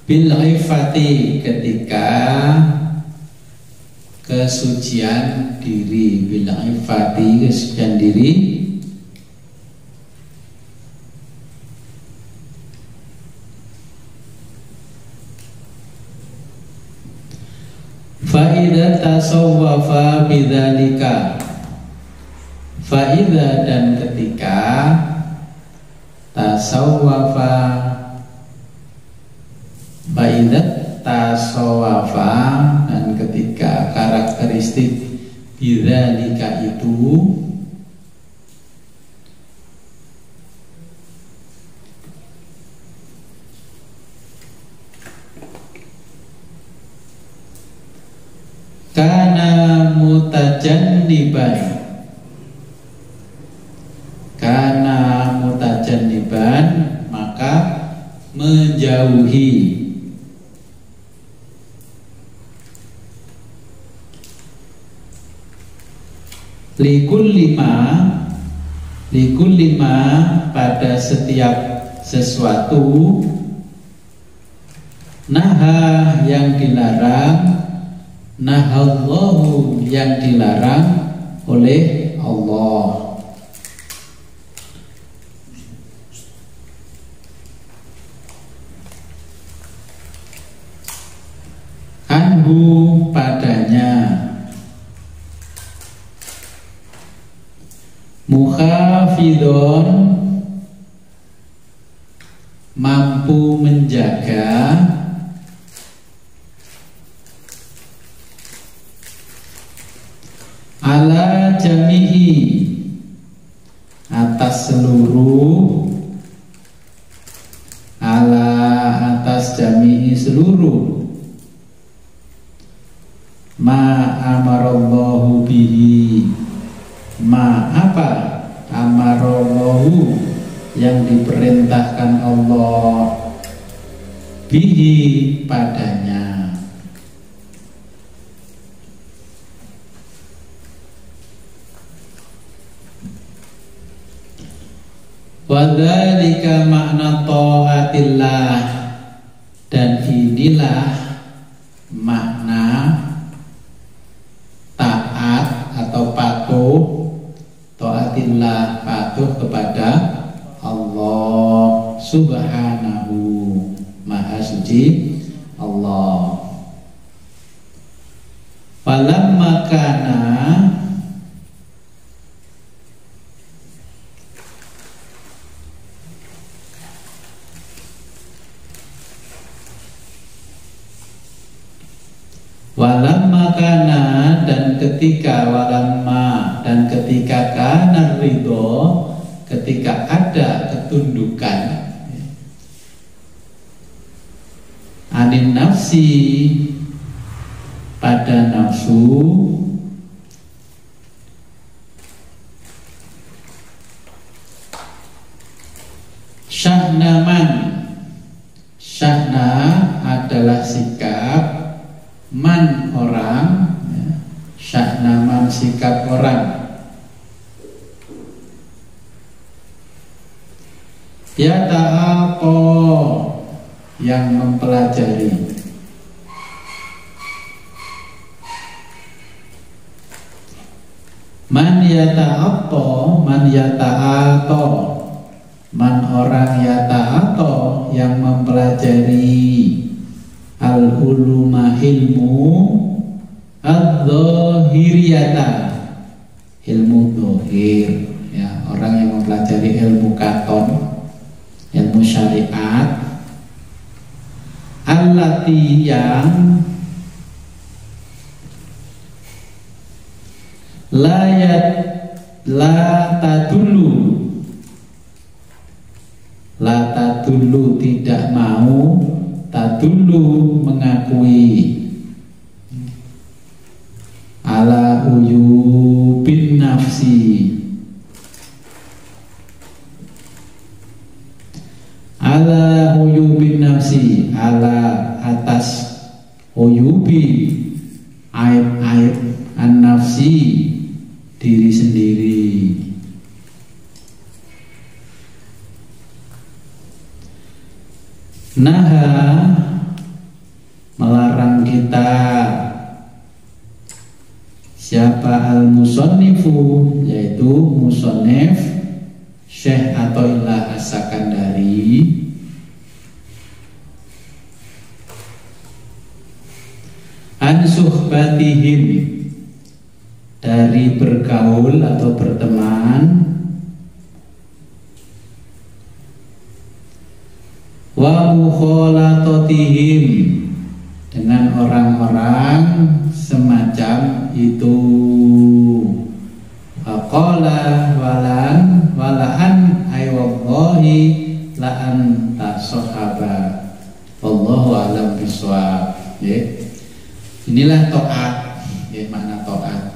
bil ifati, ketika kesucian diri, bil ifati, kesucian diri. Fa'idha tasawwafa bidzalika, fa'idha dan ketika tasawwafa, fa'idha tasawwafa dan ketika karakteristik bidzalika itu kana mutajanniban, maka menjauhi, likul lima pada setiap sesuatu, naha yang dilarang, nahallahu yang dilarang oleh Allah. Anhu padanya, mukhafidon mampu menjaga, ala jami'i atas seluruh, ala atas jami'i seluruh, ma amarallahu bihi, ma apa amarallahu yang diperintahkan Allah, bihi padanya. Wadzalika makna taatillah, dan inilah makna taat atau patuh, taatillah patuh kepada Allah Subhanahu, Maha Suci Allah. Falamma kana, walamma kana dan ketika, walamma dan ketika kana ridho, ketika ada ketundukan, anin nafsi pada nafsu, syahnaman, syahna adalah sikap, man orang, syahnaman sikap orang, ya ta'aqo yang mempelajari, man yata'aqo, man yata'aqo, man orang yata'aqo yang mempelajari, al-uluma ilmu, al-dhahiriyata ilmu dhahir, ya, orang yang mempelajari ilmu katon, ilmu syariat, allati yang la tadullu tidak mau, tadullu mengakui, ala uyubin nafsi, ala uyubin nafsi, ala atas uyubi aib-aib an-nafsi diri sendiri. Naha, melarang kita. Siapa al-musannifu, yaitu musannif Syekh Athaillah As-Sakandari, an suhbatihim, dari bergaul atau berteman, wa mukhalatatihim, dengan orang-orang semacam itu. Faqala walaan aywallahi la anta sahaba. Wallahu a'lam bishawab. Inilah taat, makna taat.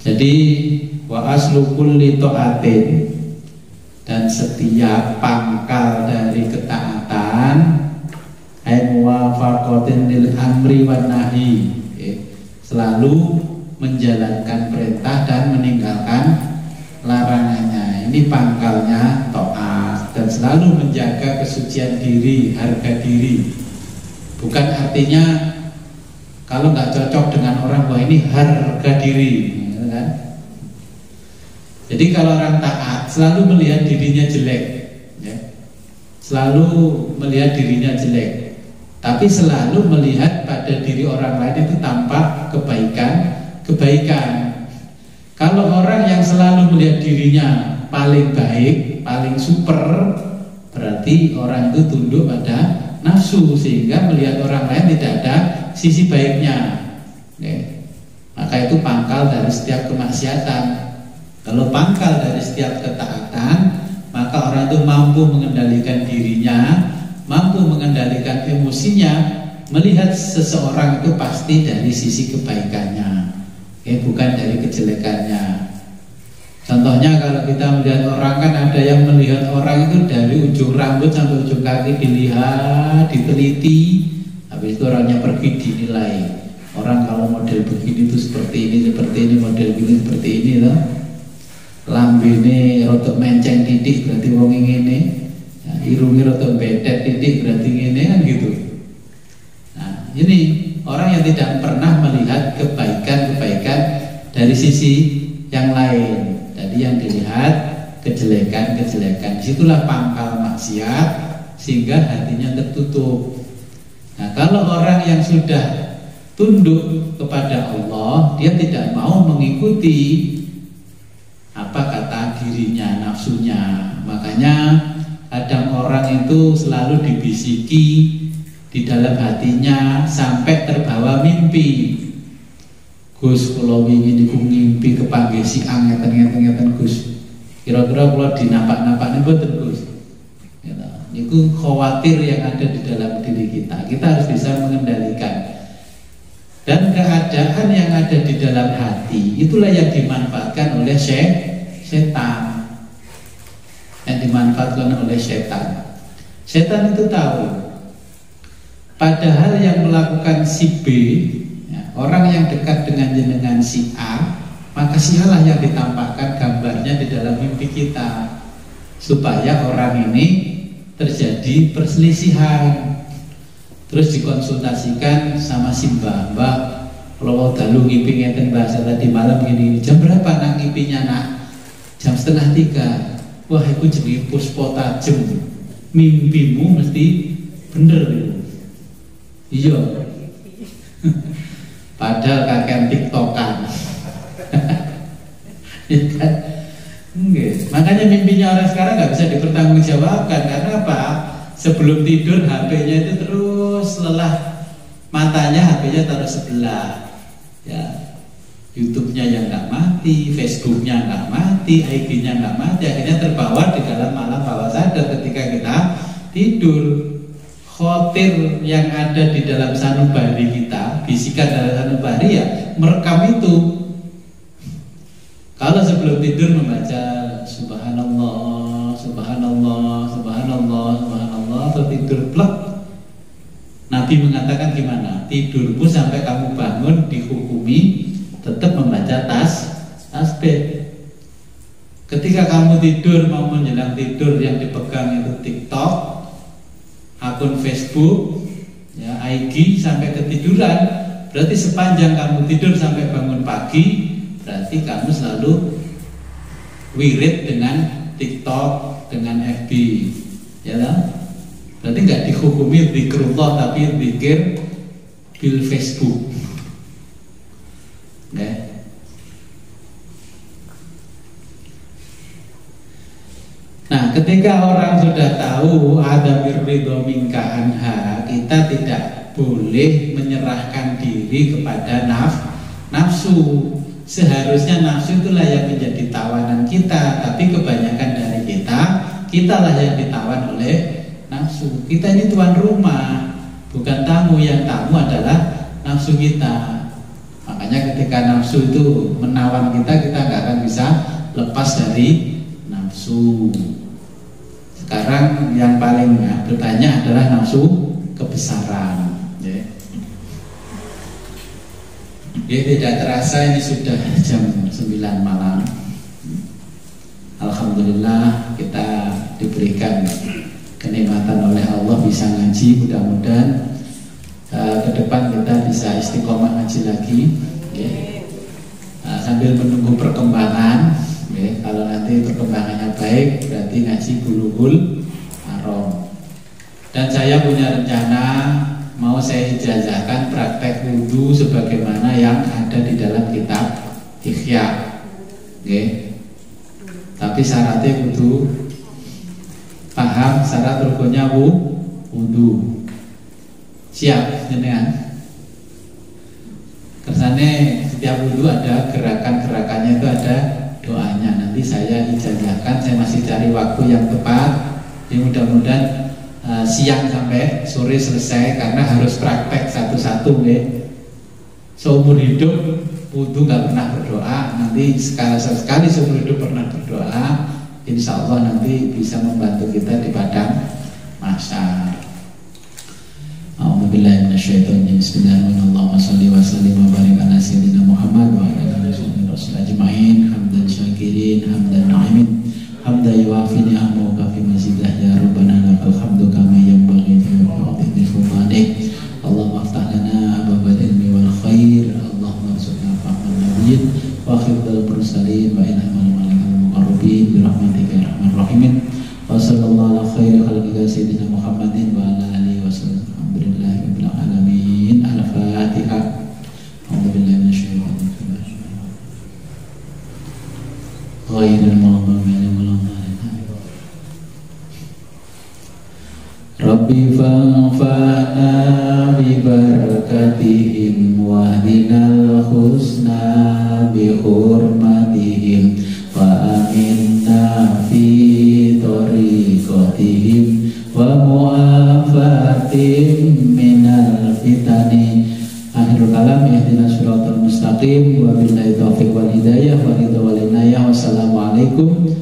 Jadi wa aslu kulli ta'atin, dan setiap pangkal dari ketaatan ay muwafaqatin lil amri wan nahi, selalu menjalankan perintah dan meninggalkan larangannya. Ini pangkalnya taat, dan selalu menjaga kesucian diri, harga diri. Bukan artinya kalau nggak cocok dengan orang, wah ini harga diri, kan? Jadi kalau orang taat selalu melihat dirinya jelek, selalu melihat dirinya jelek, tapi selalu melihat pada diri orang lain itu tampak kebaikan. Kalau orang yang selalu melihat dirinya paling baik, paling super, berarti orang itu tunduk pada nafsu, sehingga melihat orang lain tidak ada sisi baiknya. Maka itu pangkal dari setiap kemaksiatan. Kalau pangkal dari setiap ketaatan, maka orang itu mampu mengendalikan dirinya, mampu mengendalikan emosinya, melihat seseorang itu pasti dari sisi kebaikannya, bukan dari kejelekannya. Contohnya kalau kita melihat orang, kan ada yang melihat orang itu dari ujung rambut sampai ujung kaki dilihat, diteliti, habis itu orangnya pergi dinilai. Orang kalau model begini itu seperti ini, model begini seperti ini loh. Lambene rotok menceng titik berarti wong ngene, irunge rotok bedet titik berarti ngene, kan gitu. Nah, ini orang yang tidak pernah melihat kebaikan-kebaikan dari sisi yang lain. Tadi yang dilihat kejelekan-kejelekan. Disitulah pangkal maksiat, sehingga hatinya tertutup. Nah, kalau orang yang sudah tunduk kepada Allah, dia tidak mau mengikuti apa kata dirinya, nafsunya. Makanya kadang orang itu selalu dibisiki di dalam hatinya sampai terbawa mimpi. Gus, kalau ingin niku ngimpi kepanggih si ngeten Gus. Kira-kira kalau dinapak-napak mboten Gus. Niku khawatir yang ada di dalam diri kita. Kita harus bisa mengendalikan. Dan keadaan yang ada di dalam hati itulah yang dimanfaatkan oleh setan. Yang dimanfaatkan oleh setan. Setan itu tahu, padahal yang melakukan si B, orang yang dekat dengan jenengan si A, maka si A lah yang ditampakkan gambarnya di dalam mimpi kita, supaya orang ini terjadi perselisihan. Terus dikonsultasikan sama si mbak, kalau mau dalu ngimpi ngeten bahasa tadi malam gini, jam berapa nak ngimpinya nak? Jam 2:30. Wah, itu jadi puspo tajem, mimpimu mesti bener. Iya. Padahal kakek tiktokan. Ya kan? Enggak. Makanya mimpinya orang sekarang nggak bisa dipertanggungjawabkan. Karena apa? Sebelum tidur HP-nya itu terus lelah, matanya HP-nya taruh sebelah, ya, YouTube-nya yang nggak mati, Facebook-nya nggak mati, IG-nya nggak mati, akhirnya terbawa di dalam malam bawah sadar ketika kita tidur. Khotir yang ada di dalam sanubari kita, bisikan dalam sanubari ya merekam itu. Kalau sebelum tidur membaca Subhanallah, Subhanallah, Subhanallah, Subhanallah, terus tidur plek. Nah Nabi mengatakan gimana? Tidurmu sampai kamu bangun dihukumi tetap membaca tasbih. Ketika kamu tidur mau menjelang tidur yang dipegang itu TikTok, akun Facebook, ya, IG sampai ketiduran, berarti sepanjang kamu tidur sampai bangun pagi, berarti kamu selalu wirid dengan TikTok, dengan FB, ya kan? Berarti nggak dihukumi zikrullah tapi zikir bil Facebook. Okay. Nah, ketika orang sudah tahu ada ridho minka anha, kita tidak boleh menyerahkan diri kepada nafsu. Seharusnya nafsu itulah yang menjadi tawanan kita, tapi kebanyakan dari kita lah yang ditawan oleh nafsu. Kita ini tuan rumah, bukan tamu. Yang tamu adalah nafsu kita. Makanya ketika nafsu itu menawan kita nggak akan bisa lepas dari nafsu. Sekarang yang paling bertanya adalah nafsu kebesaran. Tidak terasa ini sudah jam 9 malam. Alhamdulillah kita diberikan kenikmatan oleh Allah bisa ngaji. Mudah-mudahan ke depan kita bisa istiqomah ngaji lagi, ya. Sambil menunggu perkembangan, ya. Kalau nanti perkembangannya baik berarti ngaji bulughul maram. Dan saya punya rencana mau saya ijazahkan praktek wudhu sebagaimana yang ada di dalam kitab Ihya, ya. Tapi syaratnya kudu paham syarat rukunnya wudhu. Siap, jenengan? Kersane setiap wudhu ada gerakan-gerakannya, itu ada doanya. Nanti saya ijazahkan, saya masih cari waktu yang tepat. Jadi mudah-mudahan siang sampai sore selesai, karena harus praktek satu-satu, ya. Seumur hidup wudhu nggak pernah berdoa, nanti sekali seumur hidup pernah berdoa, insya Allah nanti bisa membantu kita di padang mahsyar. A'udzubillahi minasyaitonir rajim. Bismillahirrahmanirrahim. Allahumma shalli wa sallim wa barik ala sayyidina Muhammad wa ala alihi wasallam ajma'in. Hamdan syakirin, hamdan na'imin, hamdan yuwafi ni'amahu wa kafi mazidah. Ya Rabbana lakal hamdu kama yanbaghi li wajhika sultanik. Allahumma aftah lana abwaabal ilmi wal khair. Allahumma arzuqna fahman nabiyyin wa khifdal mursalin wa ilhamal malaikal muqarrabin bi rahmatika ya arhamar rahimin. Wa sallallahu ala khairi khalqika sayyidina Muhammadin wa ala alihi wasallam. Alhamdulillahi rabbil alamin. Al-Fatihah. A'udzubillahi minasyaitonir rajim. Ghairil maghdubi 'alaihim waladdallin. Rabbi fa'fa'na bi barakatihim wa dinal husna bi hurmatihim wa aminna fi tariqatihim wa mu'afatim minal fitani. Akhirul kalam, ihdinas siratal mustaqim wa billahi taufiq wal hidayah wa ridha wal inayah. Wassalamualaikum